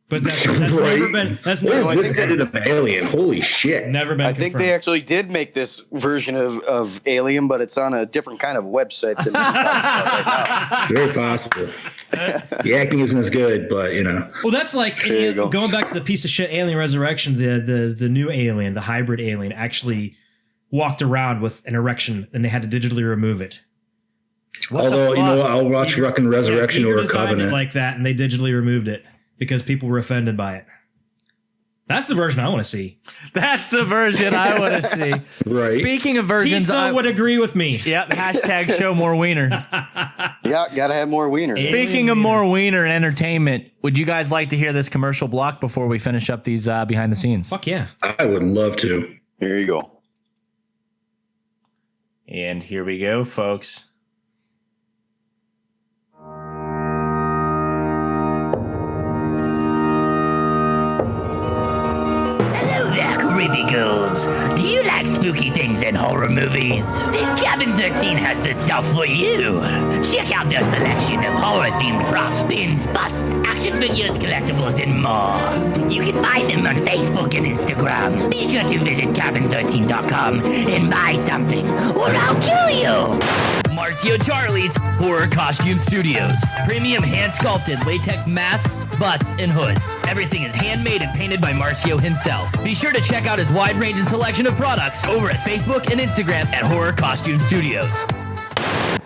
[SPEAKER 6] But that's
[SPEAKER 7] Right?
[SPEAKER 6] never been. That's
[SPEAKER 7] What
[SPEAKER 6] never.
[SPEAKER 7] is this edit of Alien? Holy shit!
[SPEAKER 6] Never been.
[SPEAKER 8] I think they actually did make this version of Alien, but it's on a different kind of website than we're talking about right now.
[SPEAKER 7] It's very possible. The acting isn't as good, but
[SPEAKER 6] Well, that's
[SPEAKER 8] There you go.
[SPEAKER 6] going back to the piece of shit Alien Resurrection. The new Alien, the hybrid Alien, actually walked around with an erection, and they had to digitally remove it.
[SPEAKER 7] Although what, I'll watch fucking Resurrection
[SPEAKER 6] Giger
[SPEAKER 7] or
[SPEAKER 6] designed
[SPEAKER 7] Covenant.
[SPEAKER 6] it like that, and they digitally removed it because people were offended by it. That's the version I want to see.
[SPEAKER 5] That's the version I want to see.
[SPEAKER 7] Right.
[SPEAKER 5] Speaking of versions,
[SPEAKER 6] Tiso would agree with me.
[SPEAKER 5] Yep. Hashtag show more wiener.
[SPEAKER 8] Yeah, gotta have more wieners.
[SPEAKER 5] Speaking of more wiener and entertainment, would you guys like to hear this commercial block before we finish up these behind the scenes?
[SPEAKER 6] Fuck yeah.
[SPEAKER 7] I would love to.
[SPEAKER 8] Here you go.
[SPEAKER 5] And here we go, folks.
[SPEAKER 3] Hello there, creepy ghouls. Do you like spooky things and horror movies? Then Cabin 13 has the stuff for you. Check out their selection of horror-themed props, pins, busts, action figures, collectibles, and more. You can find them on Facebook and Instagram. Be sure to visit cabin13.com and buy something, or I'll kill you. Marcio Charlie's Horror Costume Studios. Premium hand-sculpted latex masks, busts, and hoods. Everything is handmade and painted by Marcio himself. Be sure to check out his wide range and selection of products over at Facebook and Instagram at Horror Costume Studios.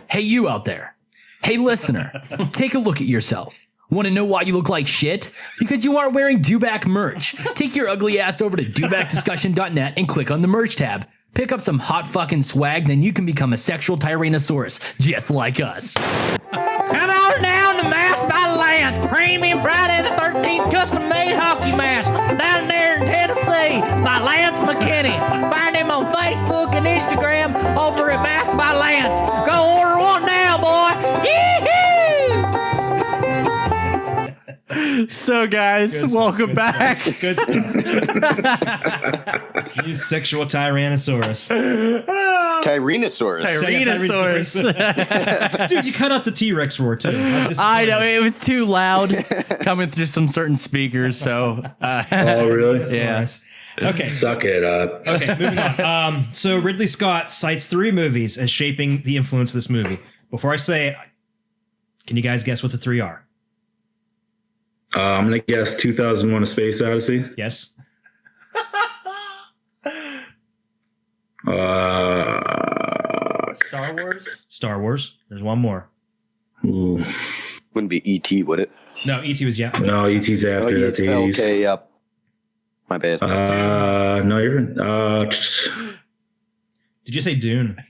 [SPEAKER 5] Hey, you out there. Hey, listener. Take a look at yourself. Want to know why you look like shit? Because you aren't wearing Dewback merch. Take your ugly ass over to dewbackdiscussion.net and click on the merch tab. Pick up some hot fucking swag, then you can become a sexual Tyrannosaurus, just like us. Come on down to Mask by Lance, Premium Friday the 13th custom-made hockey mask, down there in Tennessee by Lance McKinney. Find him on Facebook and Instagram over at Mask by Lance. Go order one now, boy. Yee-hoo! So, guys, welcome back.
[SPEAKER 6] Good stuff. You sexual Tyrannosaurus.
[SPEAKER 8] Tyrannosaurus.
[SPEAKER 5] Tyrannosaurus.
[SPEAKER 6] Dude, you cut out the T-Rex roar, too.
[SPEAKER 5] I know, it was too loud coming through some certain speakers, so...
[SPEAKER 7] Oh, really?
[SPEAKER 5] Yeah.
[SPEAKER 6] Okay.
[SPEAKER 7] Suck it up.
[SPEAKER 6] Okay, moving on. So Ridley Scott cites 3 movies as shaping the influence of this movie. Before I say it, can you guys guess what the 3 are?
[SPEAKER 7] I'm going to guess 2001: A Space Odyssey.
[SPEAKER 6] Yes?
[SPEAKER 5] Star Wars?
[SPEAKER 6] Star Wars. There's one more.
[SPEAKER 7] Ooh.
[SPEAKER 8] Wouldn't be E.T., would it?
[SPEAKER 6] No, E.T. was, yeah.
[SPEAKER 7] No, E.T.'s after. That's 80s.
[SPEAKER 8] Okay, yep. My bad.
[SPEAKER 7] No, you're...
[SPEAKER 6] Did you say Dune?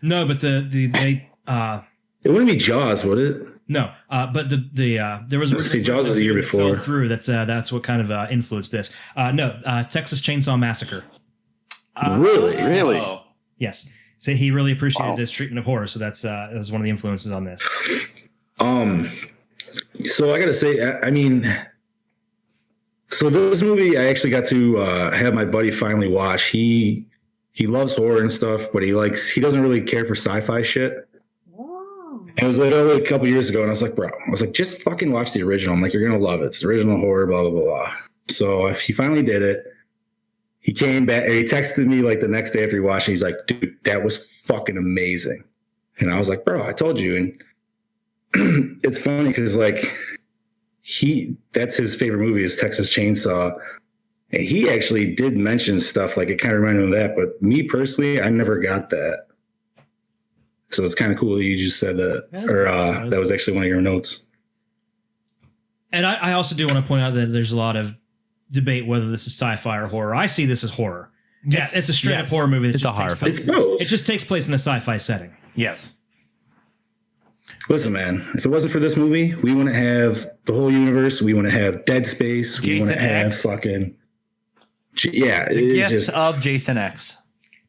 [SPEAKER 6] No, but they
[SPEAKER 7] it wouldn't be Jaws, would it?
[SPEAKER 6] no, but there was
[SPEAKER 7] See, Jaws was the year before.
[SPEAKER 6] Fell through. That's what kind of influenced this. No, Texas Chainsaw Massacre.
[SPEAKER 7] Really?
[SPEAKER 8] Really?
[SPEAKER 6] Yes, so he really appreciated
[SPEAKER 8] Wow.
[SPEAKER 6] this treatment of horror. So that was one of the influences on this.
[SPEAKER 7] So I gotta say, I mean, so this movie I actually got to have my buddy finally watch. He loves horror and stuff, but he doesn't really care for sci-fi shit. And it was literally a couple years ago, and I was like, just fucking watch the original. I'm like, you're gonna love it. It's the original horror, blah blah blah blah. So he finally did it. He came back and he texted me like the next day after he watched it. He's like, dude, that was fucking amazing. And I was like, bro, I told you. And it's funny because like that's his favorite movie is Texas Chainsaw. And he actually did mention stuff like it kind of reminded him of that. But me personally, I never got that. So it's kind of cool that you just said that, that was actually one of your notes.
[SPEAKER 6] And I also do want to point out that there's a lot of debate whether this is sci-fi or horror. I see this as horror.
[SPEAKER 5] Yes.
[SPEAKER 6] It's a straight up horror movie.
[SPEAKER 5] It's a horror film.
[SPEAKER 7] It's both.
[SPEAKER 6] It just takes place in a sci-fi setting.
[SPEAKER 5] Yes.
[SPEAKER 7] Listen, man, if it wasn't for this movie, we wouldn't have the whole universe. We wouldn't have Dead Space. We
[SPEAKER 5] Jason
[SPEAKER 7] wouldn't have
[SPEAKER 5] X.
[SPEAKER 7] fucking... Yeah.
[SPEAKER 5] The
[SPEAKER 7] it
[SPEAKER 5] gift
[SPEAKER 7] just,
[SPEAKER 5] of Jason X.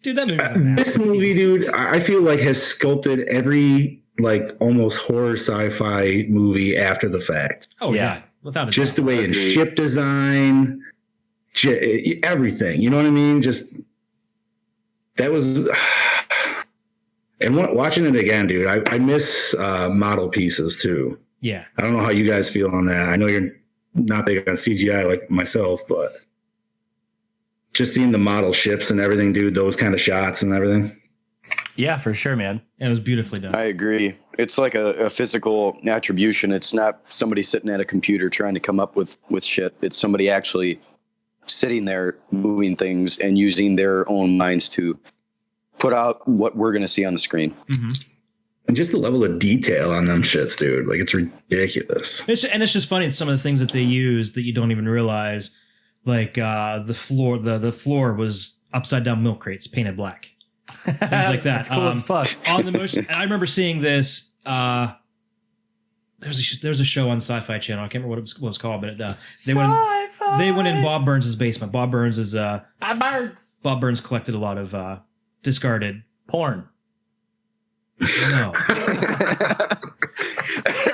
[SPEAKER 6] Dude, that movie.
[SPEAKER 7] this movie, dude, I feel like has sculpted every like almost horror sci-fi movie after the fact.
[SPEAKER 6] Oh
[SPEAKER 5] Yeah.
[SPEAKER 6] yeah, without a
[SPEAKER 7] Just the
[SPEAKER 6] doubt.
[SPEAKER 7] way in ship design, everything. You know what I mean? Just that was... And watching it again, dude, I miss model pieces too.
[SPEAKER 6] Yeah.
[SPEAKER 7] I don't know how you guys feel on that. I know you're not big on CGI like myself, but just seeing the model ships and everything, dude, those kind of shots and everything.
[SPEAKER 5] Yeah, for sure, man.
[SPEAKER 6] It was beautifully done.
[SPEAKER 8] I agree. It's like a physical attribution. It's not somebody sitting at a computer trying to come up with shit. It's somebody actually sitting there moving things and using their own minds to put out what we're going to see on the screen.
[SPEAKER 6] Mm-hmm.
[SPEAKER 7] And just the level of detail on them shits, dude. Like, it's ridiculous.
[SPEAKER 6] It's just funny. Some of the things that they use that you don't even realize, like the floor. The floor was upside down milk crates painted black. Things like that.
[SPEAKER 5] It's cool as fuck.
[SPEAKER 6] On the motion, and I remember seeing this. There's a show on Sci-Fi Channel. I can't remember what it was called, but they went in Bob Burns' basement. Bob Burns is Bob Burns collected a lot of discarded
[SPEAKER 5] Porn.
[SPEAKER 6] No.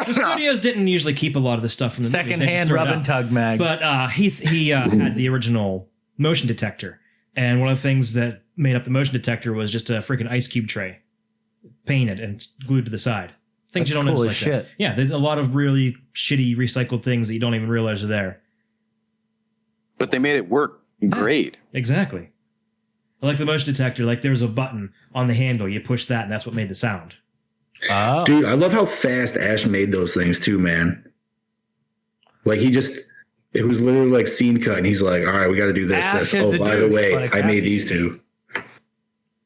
[SPEAKER 6] The studios didn't usually keep a lot of the stuff from the movie. They just
[SPEAKER 5] Secondhand
[SPEAKER 6] threw it
[SPEAKER 5] rub
[SPEAKER 6] out.
[SPEAKER 5] and tug mags.
[SPEAKER 6] But he had the original motion detector, and one of the things that made up the motion detector was just a freaking ice cube tray, painted and glued to the side. Things
[SPEAKER 5] That's
[SPEAKER 6] you don't
[SPEAKER 5] cool
[SPEAKER 6] notice
[SPEAKER 5] as
[SPEAKER 6] like
[SPEAKER 5] shit.
[SPEAKER 6] that. Yeah, there's a lot of really shitty recycled things that you don't even realize are there.
[SPEAKER 8] But they made it work great.
[SPEAKER 6] Exactly. Like the motion detector, like there's a button on the handle. You push that, and that's what made the sound.
[SPEAKER 5] Oh.
[SPEAKER 7] Dude, I love how fast Ash made those things too, man. Like it was literally like scene cut, and he's like, all right, we got to do this.
[SPEAKER 5] Ash
[SPEAKER 7] this.
[SPEAKER 5] is
[SPEAKER 7] Oh,
[SPEAKER 5] a
[SPEAKER 7] by the
[SPEAKER 5] douche,
[SPEAKER 7] way,
[SPEAKER 5] but a
[SPEAKER 7] I made
[SPEAKER 5] crafty
[SPEAKER 7] these
[SPEAKER 5] douche.
[SPEAKER 7] two.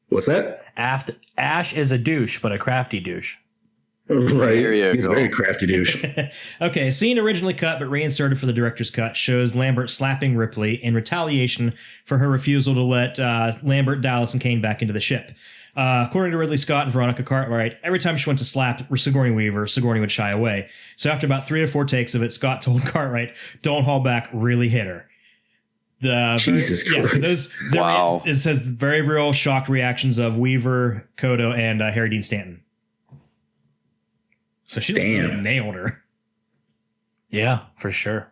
[SPEAKER 7] What's that?
[SPEAKER 5] Ash is a douche, but a crafty douche.
[SPEAKER 7] Right.
[SPEAKER 8] There you
[SPEAKER 7] He's
[SPEAKER 8] go.
[SPEAKER 7] a very crafty douche.
[SPEAKER 6] Okay, scene originally cut but reinserted for the director's cut shows Lambert slapping Ripley in retaliation for her refusal to let Lambert, Dallas, and Kane back into the ship. According to Ridley Scott and Veronica Cartwright, every time she went to slap Sigourney Weaver, Sigourney would shy away. So after about 3 or 4 takes of it, Scott told Cartwright, "Don't haul back, really hit her."
[SPEAKER 7] Jesus Christ.
[SPEAKER 8] Wow.
[SPEAKER 6] It says very real shocked reactions of Weaver, Kodo, and Harry Dean Stanton. So she really nailed her.
[SPEAKER 5] Yeah, for sure.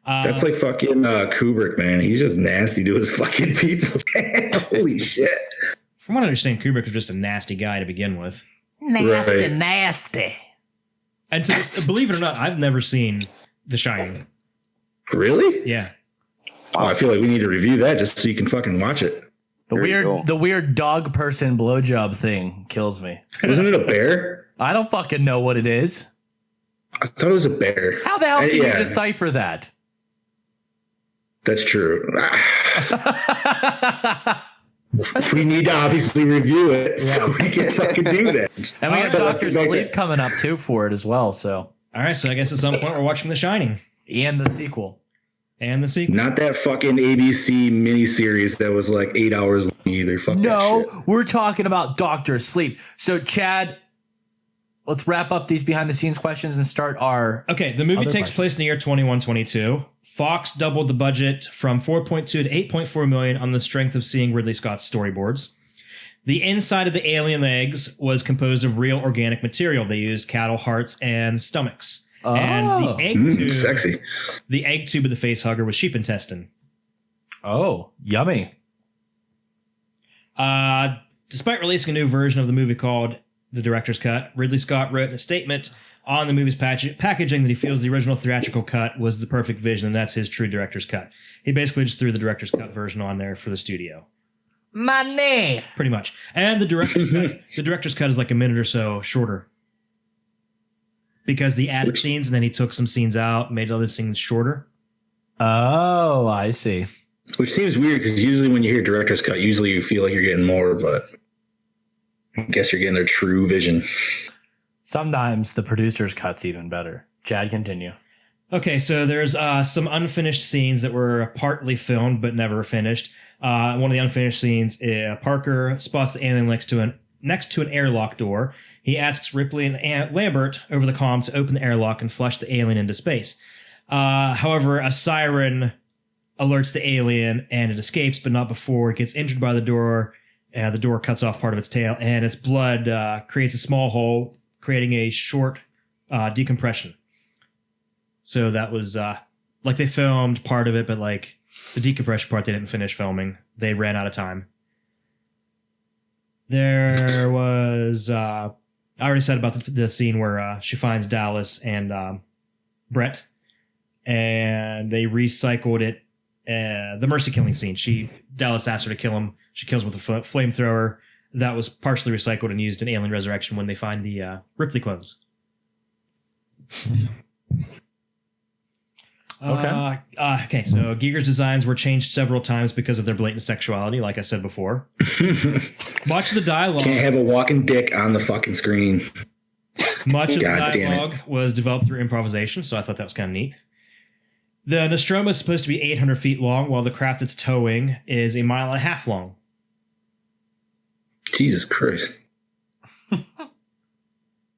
[SPEAKER 7] That's like fucking Kubrick, man. He's just nasty to his fucking people. Holy shit.
[SPEAKER 6] From what I understand, Kubrick was just a nasty guy to begin with.
[SPEAKER 5] Nasty,
[SPEAKER 7] Right.
[SPEAKER 5] nasty.
[SPEAKER 6] And to this, believe it or not, I've never seen The Shining.
[SPEAKER 7] Really?
[SPEAKER 6] Yeah.
[SPEAKER 7] Oh, I feel like we need to review that just so you can fucking watch it.
[SPEAKER 8] There you go.
[SPEAKER 5] The weird dog person blowjob thing kills me.
[SPEAKER 7] Wasn't it a bear?
[SPEAKER 5] I don't fucking know what it is.
[SPEAKER 7] I thought it was a bear.
[SPEAKER 5] How the hell can you
[SPEAKER 7] Yeah.
[SPEAKER 5] decipher that?
[SPEAKER 7] That's true. We need to obviously review it so we can fucking do that.
[SPEAKER 5] And we got
[SPEAKER 7] But let's
[SPEAKER 5] Dr.
[SPEAKER 7] get back to-
[SPEAKER 5] Sleep coming up too for it as well. So,
[SPEAKER 6] All right, so I guess at some point we're watching The Shining
[SPEAKER 5] and the sequel.
[SPEAKER 6] and the sequel.
[SPEAKER 7] Not that fucking ABC miniseries that was like 8 hours long either. Fuck that
[SPEAKER 5] No,
[SPEAKER 7] shit.
[SPEAKER 5] we're talking about Dr. Sleep. So, Chad, let's wrap up these behind the scenes questions and start our.
[SPEAKER 6] Okay, the movie
[SPEAKER 5] Other
[SPEAKER 6] takes
[SPEAKER 5] questions.
[SPEAKER 6] place in the year 2122. Fox doubled the budget from 4.2 to 8.4 million on the strength of seeing Ridley Scott's storyboards. The inside of the alien eggs was composed of real organic material. They used cattle hearts and stomachs. And the egg tube,
[SPEAKER 7] Sexy.
[SPEAKER 6] the egg tube of the face hugger was sheep intestine.
[SPEAKER 5] Oh, yummy.
[SPEAKER 6] Despite releasing a new version of the movie called The Director's Cut, Ridley Scott wrote a statement on the movie's packaging that he feels the original theatrical cut was the perfect vision, and that's his true director's cut. He basically just threw the director's cut version on there for the studio,
[SPEAKER 5] Money.
[SPEAKER 6] pretty much. And the director's cut is like a minute or so shorter because the added scenes, and then he took some scenes out, made other scenes shorter.
[SPEAKER 5] Oh, I see.
[SPEAKER 7] Which seems weird because usually when you hear director's cut, usually you feel like you're getting more, but I guess you're getting their true vision.
[SPEAKER 5] Sometimes the producer's cut's even better. Chad, continue.
[SPEAKER 6] Okay, so there's some unfinished scenes that were partly filmed but never finished. One of the unfinished scenes, Parker spots the alien next to an airlock door. He asks Ripley and Lambert over the comm to open the airlock and flush the alien into space. However, a siren alerts the alien and it escapes, but not before it gets injured by the door. The door cuts off part of its tail, and its blood creates a small hole, creating a short decompression. So that was like they filmed part of it, but like the decompression part they didn't finish filming. They ran out of time. There was I already said about the scene where she finds Dallas and Brett, and they recycled it. The mercy killing scene. Dallas asks her to kill him. She kills him with a flamethrower. That was partially recycled and used in Alien Resurrection when they find the Ripley clones. Okay, so Giger's designs were changed several times because of their blatant sexuality, like I said before. Much of the dialogue...
[SPEAKER 7] Can't have a walking dick on the fucking screen.
[SPEAKER 6] Much of
[SPEAKER 7] God
[SPEAKER 6] the
[SPEAKER 7] damn it.
[SPEAKER 6] dialogue was developed through improvisation, so I thought that was kind of neat. The Nostromo is supposed to be 800 feet long, while the craft it's towing is 1.5 miles long.
[SPEAKER 7] Jesus Christ.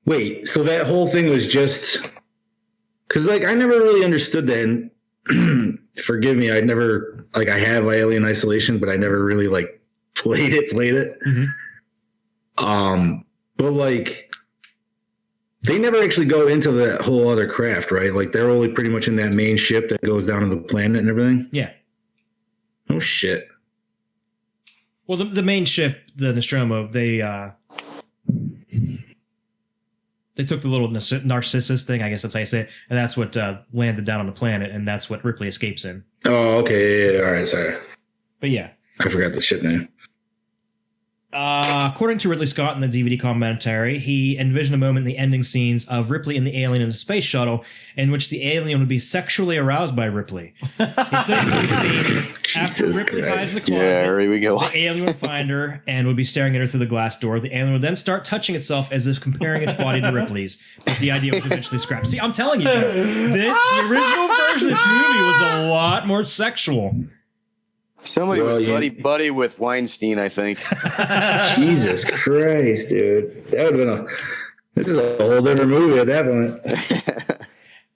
[SPEAKER 7] Wait, so that whole thing was just... Because, like, I never really understood that. And forgive me, I never... Like, I have Alien Isolation, but I never really, like, played it.
[SPEAKER 6] Mm-hmm.
[SPEAKER 7] But, like... They never actually go into that whole other craft, right? Like, they're only pretty much in that main ship that goes down to the planet and everything?
[SPEAKER 6] Yeah.
[SPEAKER 7] Oh, shit.
[SPEAKER 6] Well, the main ship, the Nostromo, they took the little Narcissus thing, I guess that's how you say it, and that's what landed down on the planet, and that's what Ripley escapes in.
[SPEAKER 7] Oh, okay. Yeah, all right, sorry.
[SPEAKER 6] But yeah.
[SPEAKER 7] I forgot the ship name.
[SPEAKER 6] According to Ridley Scott in the DVD commentary, he envisioned a moment in the ending scenes of Ripley and the alien in a space shuttle in which the alien would be sexually aroused by Ripley. He says in the scene, after Ripley hides in the closet,
[SPEAKER 8] Yeah, here we go.
[SPEAKER 6] the alien would find her and would be staring at her through the glass door. The alien would then start touching itself as if comparing its body to Ripley's, but the idea was eventually scrapped. See, I'm telling you, the original version of this movie was a lot more sexual.
[SPEAKER 8] Somebody was buddy with Weinstein, I think.
[SPEAKER 7] Jesus Christ, dude. That would have been this is a whole different movie at that point.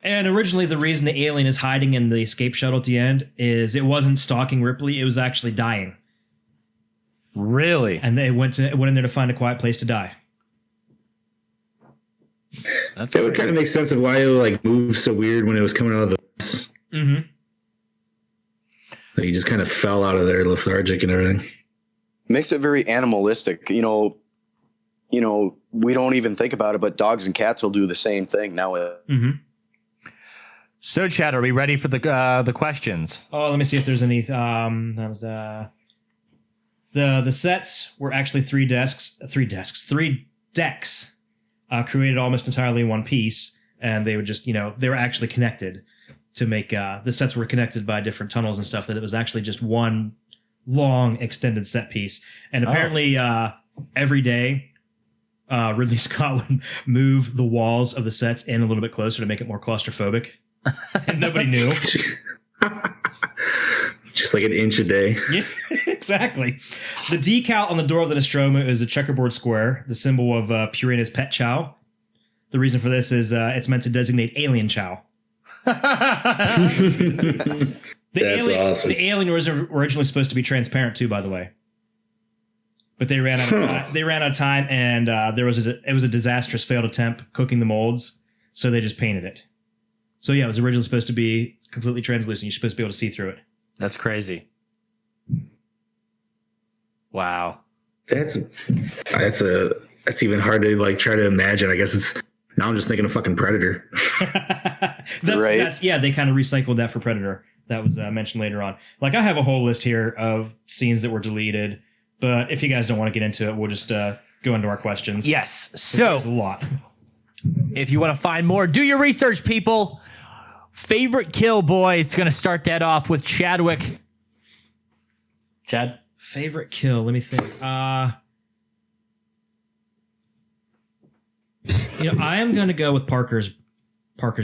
[SPEAKER 6] And originally, the reason the alien is hiding in the escape shuttle at the end is it wasn't stalking Ripley; it was actually dying.
[SPEAKER 5] Really?
[SPEAKER 6] And they went in there to find a quiet place to die.
[SPEAKER 7] That would kind of make sense of why it like moved so weird when it was coming out of the.
[SPEAKER 6] Mm-hmm.
[SPEAKER 7] He just kind of fell out of there, lethargic and everything.
[SPEAKER 8] Makes it very animalistic. You know, we don't even think about it, but dogs and cats will do the same thing now.
[SPEAKER 6] Mm-hmm.
[SPEAKER 5] So, Chad, are we ready for the questions?
[SPEAKER 6] Oh, let me see if there's any. The sets were actually three decks, created almost entirely in one piece, and they would just, they were actually connected to make the sets were connected by different tunnels and stuff. That it was actually just one long extended set piece, and apparently every day. Ridley Scott would move the walls of the sets in a little bit closer to make it more claustrophobic. And nobody knew.
[SPEAKER 7] Just like an inch a day.
[SPEAKER 6] Yeah, exactly. The decal on the door of the Nostromo is a checkerboard square, the symbol of Purina's pet chow. The reason for this is it's meant to designate alien chow.
[SPEAKER 7] That's awesome.
[SPEAKER 6] The alien was originally supposed to be transparent too, by the way. But they ran out of time. They ran out of time, and it was a disastrous failed attempt cooking the molds, so they just painted it. So yeah, it was originally supposed to be completely translucent. You're supposed to be able to see through it.
[SPEAKER 5] That's crazy. Wow.
[SPEAKER 7] That's even hard to like try to imagine. I guess now I'm just thinking of fucking Predator.
[SPEAKER 6] Right. They kind of recycled that for Predator. That was mentioned later on. Like I have a whole list here of scenes that were deleted, but if you guys don't want to get into it, we'll just go into our questions.
[SPEAKER 5] Yes. So
[SPEAKER 6] there's a lot.
[SPEAKER 5] If you want to find more, do your research, people. Favorite kill, boys. Going to start that off with Chadwick. Chad?
[SPEAKER 6] Favorite kill. Let me think. I am going to go with Parker's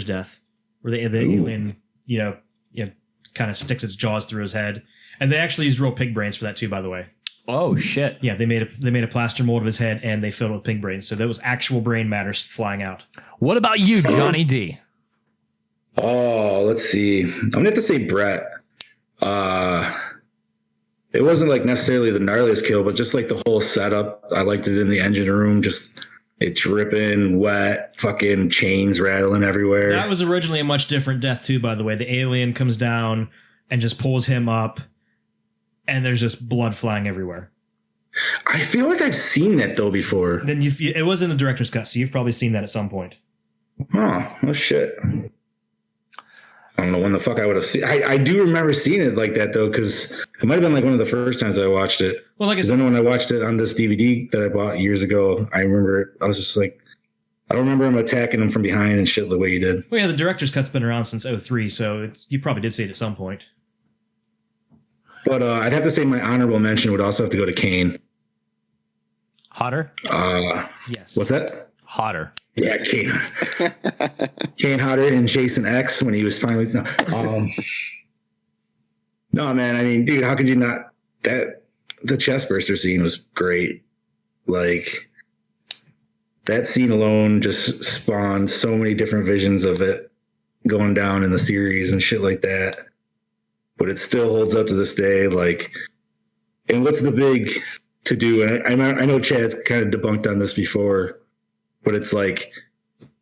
[SPEAKER 6] death, where the alien, kind of sticks its jaws through his head, and they actually used real pig brains for that too. By the way.
[SPEAKER 5] Oh shit!
[SPEAKER 6] Yeah, they made a plaster mold of his head, and they filled it with pig brains. So that was actual brain matter flying out.
[SPEAKER 5] What about you, Johnny D?
[SPEAKER 7] Oh, let's see. I'm gonna have to say Brett. It wasn't like necessarily the gnarliest kill, but just like the whole setup. I liked it in the engine room, just it dripping, wet, fucking chains rattling everywhere.
[SPEAKER 6] That was originally a much different death too, by the way. The alien comes down and just pulls him up, and there's just blood flying everywhere.
[SPEAKER 7] I feel like I've seen that though before.
[SPEAKER 6] Then it was in the director's cut, so you've probably seen that at some point.
[SPEAKER 7] Oh shit. I don't know when the fuck I would have seen. I do remember seeing it like that though, because it might have been like one of the first times I watched it.
[SPEAKER 6] Well, like I said,
[SPEAKER 7] then when I watched it on this DVD that I bought years ago, I remember it. I was just like, I don't remember him attacking him from behind and shit the way he did.
[SPEAKER 6] Well, yeah, the director's cut's been around since 2003, so you probably did see it at some point.
[SPEAKER 7] But I'd have to say my honorable mention would also have to go to Kane.
[SPEAKER 5] Hotter?
[SPEAKER 6] Yes.
[SPEAKER 7] What's that?
[SPEAKER 5] Hotter.
[SPEAKER 7] Yeah, Kane. Kane Hodder and Jason X when he was finally. No, man. I mean, dude, how could you not? The chest burster scene was great. Like that scene alone just spawned so many different visions of it going down in the series and shit like that. But it still holds up to this day. Like, and what's the big to do? And I know Chad's kind of debunked on this before. But it's like,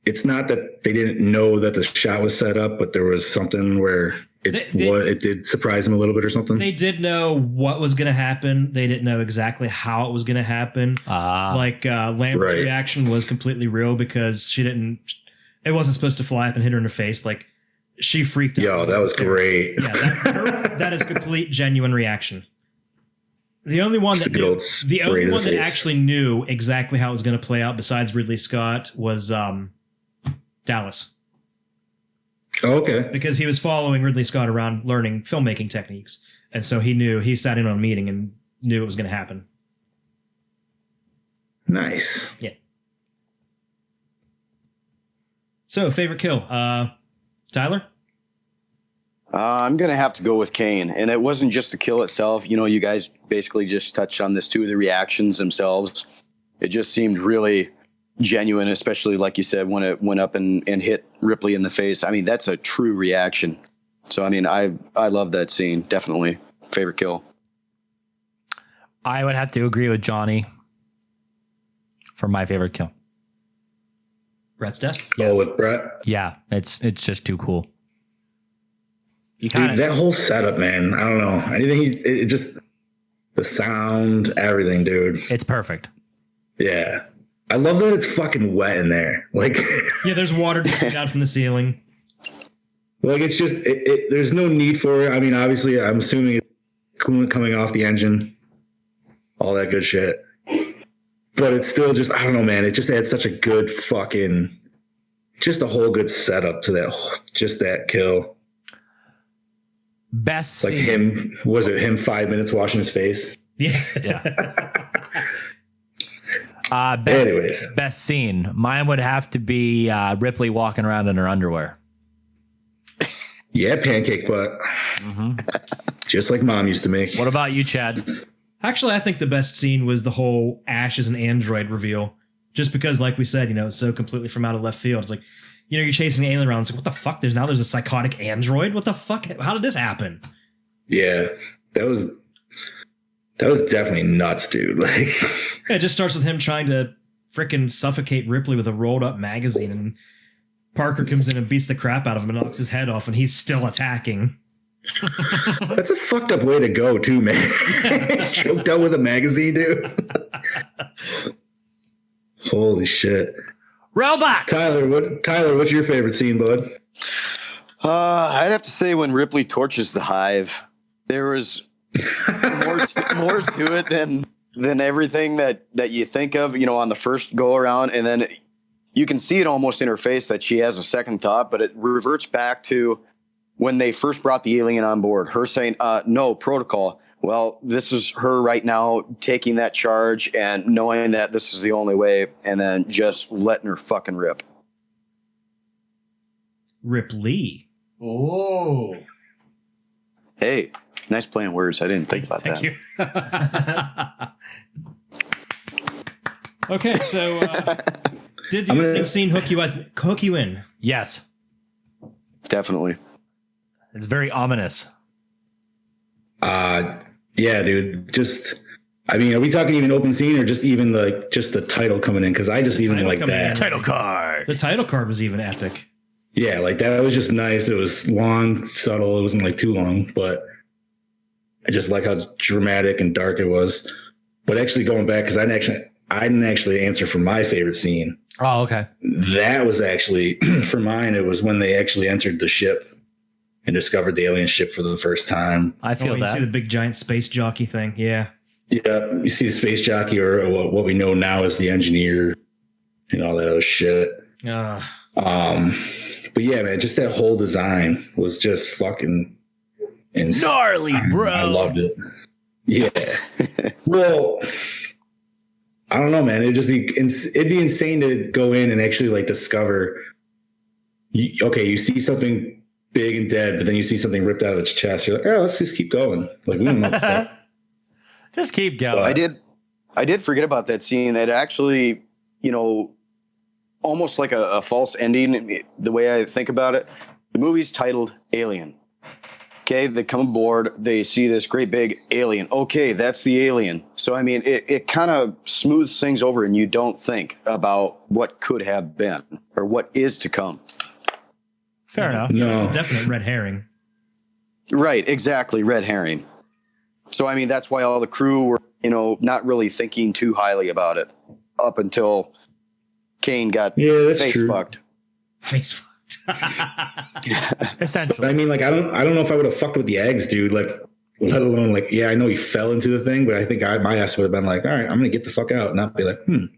[SPEAKER 7] it's not that they didn't know that the shot was set up, but there was something where it did surprise them a little bit or something.
[SPEAKER 6] They did know what was going to happen. They didn't know exactly how it was going to happen. Lambert's reaction was completely real because it wasn't supposed to fly up and hit her in the face. Like, she freaked out.
[SPEAKER 7] Yo, that was great.
[SPEAKER 6] Yeah, that is complete, genuine reaction. The only one
[SPEAKER 7] Just
[SPEAKER 6] that
[SPEAKER 7] a good old
[SPEAKER 6] the only
[SPEAKER 7] spray to
[SPEAKER 6] one
[SPEAKER 7] the
[SPEAKER 6] that
[SPEAKER 7] face.
[SPEAKER 6] actually knew exactly how it was going to play out, besides Ridley Scott, was Dallas,
[SPEAKER 7] Oh, okay.
[SPEAKER 6] because he was following Ridley Scott around learning filmmaking techniques, and so he sat in on a meeting and knew it was going to happen.
[SPEAKER 7] Nice.
[SPEAKER 6] Yeah. So, favorite kill, Tyler?
[SPEAKER 8] I'm going to have to go with Kane. And it wasn't just the kill itself. You know, you guys basically just touched on this too, the reactions themselves. It just seemed really genuine, especially like you said, when it went up and hit Ripley in the face. I mean, that's a true reaction. So, I mean, I love that scene. Definitely. Favorite kill.
[SPEAKER 5] I would have to agree with Johnny for my favorite kill.
[SPEAKER 6] Brett's death?
[SPEAKER 7] Oh, with Brett.
[SPEAKER 5] Yeah, it's just too cool. You
[SPEAKER 7] Dude,
[SPEAKER 5] kind of
[SPEAKER 7] that whole setup, man. I don't know. Anything it just the sound, everything, dude.
[SPEAKER 5] it's perfect.
[SPEAKER 7] Yeah. I love that it's fucking wet in there. Like,
[SPEAKER 6] Yeah, there's water dripping down from the ceiling.
[SPEAKER 7] like it's just there's no need for it. I mean, obviously, I'm assuming it's coolant coming off the engine, all that good shit. But it's still just, I don't know, man. It just adds such a good fucking, just a whole good setup to that kill.
[SPEAKER 5] Best
[SPEAKER 7] Like
[SPEAKER 5] scene.
[SPEAKER 7] him 5 minutes washing his face?
[SPEAKER 6] Yeah.
[SPEAKER 7] Anyways.
[SPEAKER 5] Best scene. Mine would have to be Ripley walking around in her underwear.
[SPEAKER 7] Yeah, pancake butt. Just like mom used to make.
[SPEAKER 5] What about you, Chad?
[SPEAKER 6] Actually, I think the best scene was the whole Ash as an android reveal. Just because, like we said, you know, it's so completely from out of left field. It's like, you know, you're chasing an alien around. It's like, what the fuck? There's a psychotic android? What the fuck? How did this happen?
[SPEAKER 7] Yeah, that was definitely nuts, dude. Like,
[SPEAKER 6] It just starts with him trying to frickin' suffocate Ripley with a rolled up magazine, and Parker comes in and beats the crap out of him and knocks his head off, and he's still attacking.
[SPEAKER 7] that's a fucked up way to go, too, man. Choked out with a magazine, dude. Holy shit.
[SPEAKER 5] Roebuck!
[SPEAKER 7] Tyler, what's your favorite scene, bud?
[SPEAKER 8] I'd have to say when Ripley torches the hive, there was more to it than everything that you think of, you know, on the first go around. And then you can see it almost in her face that she has a second thought, but it reverts back to when they first brought the alien on board, her saying, no, protocol. Well, this is her right now taking that charge and knowing that this is the only way, and then just letting her fucking rip.
[SPEAKER 6] Ripley.
[SPEAKER 5] Oh.
[SPEAKER 8] Hey, nice playing words. I didn't think about that.
[SPEAKER 6] Thank you. Okay, so did the opening scene hook you in?
[SPEAKER 5] Yes.
[SPEAKER 8] Definitely.
[SPEAKER 5] It's very ominous.
[SPEAKER 7] Yeah, dude. Just, I mean, are we talking even open scene or just even like just the title coming in? Because I just even like that.
[SPEAKER 5] Title card.
[SPEAKER 6] The title card was even epic.
[SPEAKER 7] Yeah, like that was just nice. It was long, subtle. It wasn't like too long, but I just like how dramatic and dark it was. But actually going back, because I didn't actually answer for my favorite scene.
[SPEAKER 5] Oh, okay.
[SPEAKER 7] That was actually for mine. It was when they actually entered the ship and discovered the alien ship for the first time.
[SPEAKER 5] I feel
[SPEAKER 6] you
[SPEAKER 5] that.
[SPEAKER 6] see the big giant space jockey thing. Yeah.
[SPEAKER 7] Yeah, you see the space jockey, or what we know now as the engineer, and all that other shit. But yeah, man, just that whole design was just fucking insane.
[SPEAKER 5] Gnarly, bro.
[SPEAKER 7] I loved it. Yeah. Well, I don't know, man. It'd be insane to go in and actually like discover. You see something big and dead, but then you see something ripped out of its chest. You're like, oh, let's just keep going. Like, we don't know what the fuck.
[SPEAKER 5] Just keep going.
[SPEAKER 8] I did forget about that scene. It actually, you know, almost like a false ending, the way I think about it. The movie's titled Alien. Okay, they come aboard, they see this great big alien. Okay, that's the alien. So, I mean, it kind of smooths things over and you don't think about what could have been or what is to come.
[SPEAKER 5] Fair enough.
[SPEAKER 7] No.
[SPEAKER 6] It's a definite red herring.
[SPEAKER 8] Right, exactly, red herring. So, I mean, that's why all the crew were, you know, not really thinking too highly about it up until Kane got face fucked.
[SPEAKER 6] Face fucked.
[SPEAKER 5] Essentially.
[SPEAKER 7] But I mean, like, I don't know if I would have fucked with the eggs, dude. Like, let alone like, yeah, I know he fell into the thing, but I think my ass would have been like, all right, I'm going to get the fuck out and not be like, looks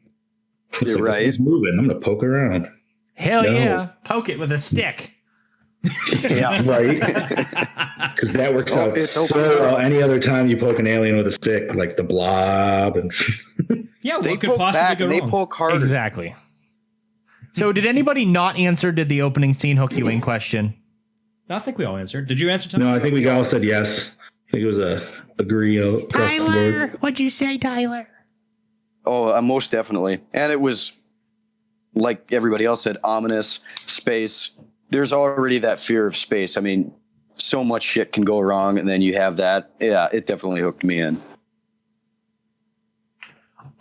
[SPEAKER 8] You're
[SPEAKER 7] like
[SPEAKER 8] right.
[SPEAKER 7] This thing's moving. I'm going to poke around.
[SPEAKER 5] Hell
[SPEAKER 7] No.
[SPEAKER 5] yeah. Poke it with a stick.
[SPEAKER 8] Yeah.
[SPEAKER 7] Right? Because that works out
[SPEAKER 8] it's
[SPEAKER 7] so
[SPEAKER 8] open.
[SPEAKER 7] well. Any other time you poke an alien with a stick, like the Blob and
[SPEAKER 6] Yeah,
[SPEAKER 8] They
[SPEAKER 6] what could
[SPEAKER 8] poke
[SPEAKER 6] possibly
[SPEAKER 8] back
[SPEAKER 6] go
[SPEAKER 8] and they
[SPEAKER 6] wrong?
[SPEAKER 8] poke harder.
[SPEAKER 5] Exactly. So did anybody not answer? Did the opening scene hook you in question?
[SPEAKER 6] I think we all answered. Did you answer, Tom?
[SPEAKER 7] no, I think we all said yes. I think it was a agree across the board.
[SPEAKER 5] What'd you say, Tyler?
[SPEAKER 8] Oh, most definitely. And it was, like everybody else said, ominous, space. There's already that fear of space. I mean, so much shit can go wrong, and then you have that. Yeah, it definitely hooked me in.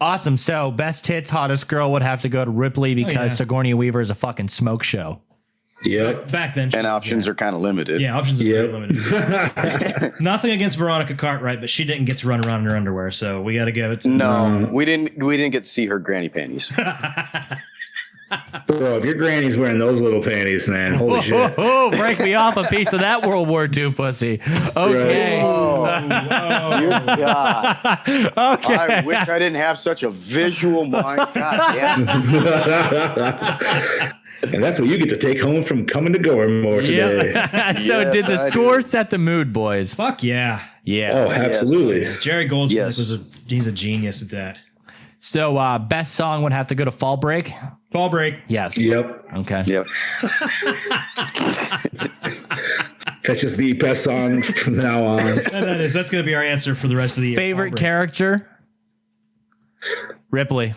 [SPEAKER 5] Awesome. So best hits, hottest girl would have to go to Ripley because
[SPEAKER 6] yeah.
[SPEAKER 5] Sigourney Weaver is a fucking smoke show.
[SPEAKER 7] Yep.
[SPEAKER 6] Back then.
[SPEAKER 8] And options are kind of limited.
[SPEAKER 6] Yeah, options are very
[SPEAKER 7] Yep.
[SPEAKER 6] limited. Nothing against Veronica Cartwright, but she didn't get to run around in her underwear, so we got to give it to
[SPEAKER 8] No, we didn't get to see her granny panties.
[SPEAKER 7] Bro, if your granny's wearing those little panties, man, holy shit.
[SPEAKER 5] Oh, break me off a piece of that World War II pussy. Okay.
[SPEAKER 8] Oh,
[SPEAKER 6] Whoa.
[SPEAKER 8] dear God.
[SPEAKER 5] Okay.
[SPEAKER 8] I wish I didn't have such a visual mind. God damn.
[SPEAKER 7] And that's what you get to take home from coming to Gore N More today.
[SPEAKER 5] Yeah. So
[SPEAKER 8] Yes,
[SPEAKER 5] did the
[SPEAKER 8] I
[SPEAKER 5] score
[SPEAKER 8] do.
[SPEAKER 5] set the mood, boys?
[SPEAKER 6] Fuck yeah.
[SPEAKER 5] Yeah.
[SPEAKER 7] Oh, absolutely.
[SPEAKER 6] Jerry Goldsmith
[SPEAKER 8] Yes.
[SPEAKER 6] he's a genius at that.
[SPEAKER 5] So best song would have to go to Fall Break.
[SPEAKER 6] Fall break.
[SPEAKER 5] Yes.
[SPEAKER 7] Yep.
[SPEAKER 5] Okay.
[SPEAKER 8] Yep.
[SPEAKER 7] That's just the best song from now on.
[SPEAKER 6] And that's going to be our answer for the rest of the year.
[SPEAKER 5] Favorite
[SPEAKER 6] Fall break.
[SPEAKER 5] character? Ripley.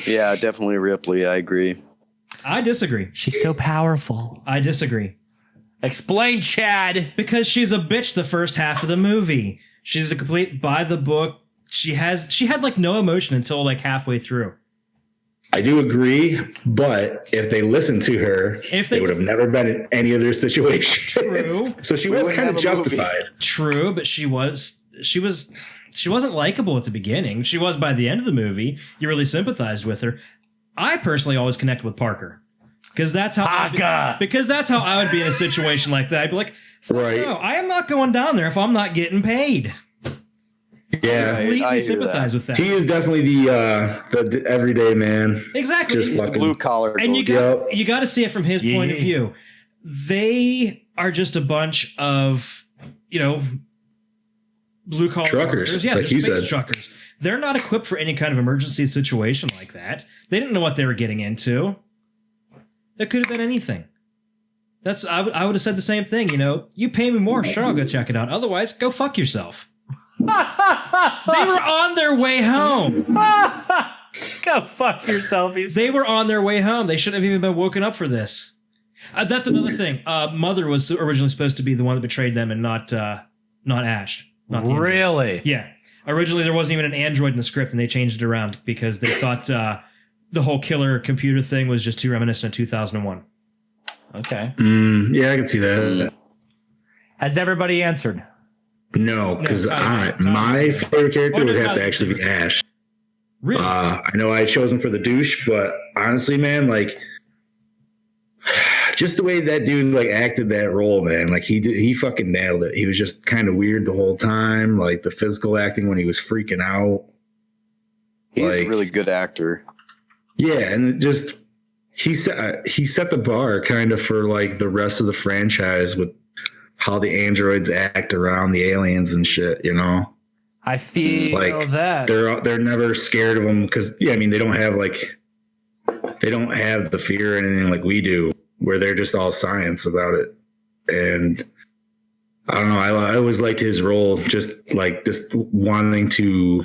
[SPEAKER 8] Yeah, definitely Ripley. I agree.
[SPEAKER 6] I disagree.
[SPEAKER 5] She's so powerful.
[SPEAKER 6] I disagree.
[SPEAKER 5] Explain, Chad.
[SPEAKER 6] Because she's a bitch the first half of the movie. She's a complete by the book. She had like no emotion until like halfway through.
[SPEAKER 7] I do agree, but if they listened to her,
[SPEAKER 6] If they
[SPEAKER 7] they would have never been in any other situation.
[SPEAKER 6] True.
[SPEAKER 7] So she
[SPEAKER 8] We
[SPEAKER 7] was
[SPEAKER 8] wouldn't
[SPEAKER 7] kind of
[SPEAKER 8] have a movie.
[SPEAKER 7] justified.
[SPEAKER 6] True, but she wasn't likable at the beginning. She was by the end of the movie. You really sympathized with her. I personally always connect with Parker because that's how I would be in a situation like that. I'd be like,
[SPEAKER 7] Right.
[SPEAKER 6] no, I am not going down there if I'm not getting paid.
[SPEAKER 7] Yeah.
[SPEAKER 8] Right.
[SPEAKER 6] Completely
[SPEAKER 8] I hear
[SPEAKER 6] sympathize
[SPEAKER 8] that.
[SPEAKER 6] with that.
[SPEAKER 7] He is definitely the everyday man.
[SPEAKER 6] Exactly.
[SPEAKER 7] Just
[SPEAKER 8] He's a
[SPEAKER 7] fucking
[SPEAKER 8] blue collar.
[SPEAKER 6] And you
[SPEAKER 7] Yep.
[SPEAKER 6] got to see it from his point of view. They are just a bunch of, blue collar
[SPEAKER 7] Truckers,
[SPEAKER 6] workers. Yeah,
[SPEAKER 7] like
[SPEAKER 6] they're
[SPEAKER 7] you
[SPEAKER 6] space
[SPEAKER 7] said.
[SPEAKER 6] truckers. They're not equipped for any kind of emergency situation like that. They didn't know what they were getting into. It could have been anything. I would have said the same thing. You pay me more, sure, I'll go check it out. Otherwise, go fuck yourself. They were on their way home.
[SPEAKER 5] Go fuck yourself.
[SPEAKER 6] They were on their way home. They shouldn't have even been woken up for this. That's another thing. Mother was originally supposed to be the one that betrayed them, and not Ash. Not the android.
[SPEAKER 5] Really?
[SPEAKER 6] Yeah. Originally, there wasn't even an android in the script, and they changed it around because they thought the whole killer computer thing was just too reminiscent of 2001.
[SPEAKER 5] Okay.
[SPEAKER 7] Yeah, I can see that.
[SPEAKER 5] Has everybody answered?
[SPEAKER 7] No, because
[SPEAKER 6] Tyler.
[SPEAKER 7] my favorite character
[SPEAKER 6] Oh, no,
[SPEAKER 7] would have
[SPEAKER 6] Tyler.
[SPEAKER 7] to actually be Ash.
[SPEAKER 6] Really?
[SPEAKER 7] I know I chose him for the douche, but honestly, man, like just the way that dude like acted that role, man, like he fucking nailed it. He was just kind of weird the whole time, like the physical acting when he was freaking out.
[SPEAKER 8] He's
[SPEAKER 7] Like-
[SPEAKER 8] a really good actor.
[SPEAKER 7] Yeah, and it just he set the bar kind of for like the rest of the franchise with how the androids act around the aliens and shit,
[SPEAKER 5] I feel
[SPEAKER 7] Like,
[SPEAKER 5] that.
[SPEAKER 7] they're never scared of them because they don't have the fear or anything like we do, where they're just all science about it. And I don't know, I always liked his role, just wanting to,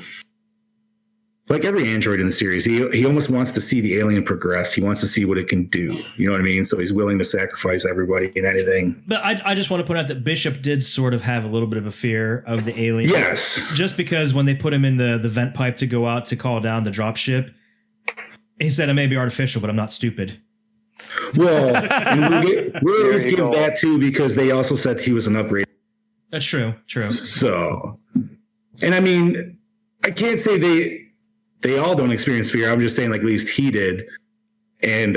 [SPEAKER 7] like every android in the series, he almost wants to see the alien progress. He wants to see what it can do. You know what I mean? So he's willing to sacrifice everybody and anything.
[SPEAKER 6] But I just want to point out that Bishop did sort of have a little bit of a fear of the alien.
[SPEAKER 7] Yes.
[SPEAKER 6] Just because when they put him in the vent pipe to go out to call down the dropship, he said, it may be artificial, but I'm not stupid.
[SPEAKER 7] Well, and we'll always
[SPEAKER 8] you
[SPEAKER 7] give
[SPEAKER 8] go.
[SPEAKER 7] that too, because they also said he was an upgrade.
[SPEAKER 6] That's true. True.
[SPEAKER 7] So, and I mean, I can't say they all don't experience fear. I'm just saying, like, at least he did. And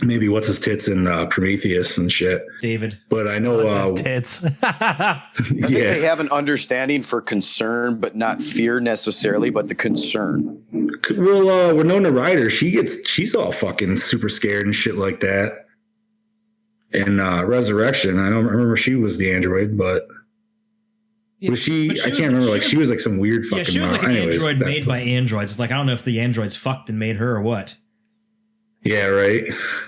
[SPEAKER 7] maybe what's his tits in Prometheus and shit.
[SPEAKER 6] David.
[SPEAKER 7] But I know,
[SPEAKER 5] What's his tits.
[SPEAKER 8] I think they have an understanding for concern, but not fear necessarily, but the concern.
[SPEAKER 7] well, Winona Ryder, she's all fucking super scared and shit like that. And Resurrection, I don't remember she was the android, but was she? I can't remember. Like she was like some weird fucking.
[SPEAKER 6] Yeah, she was like an android made by androids. Like I don't know if the androids fucked and made her or what.
[SPEAKER 7] Yeah, right.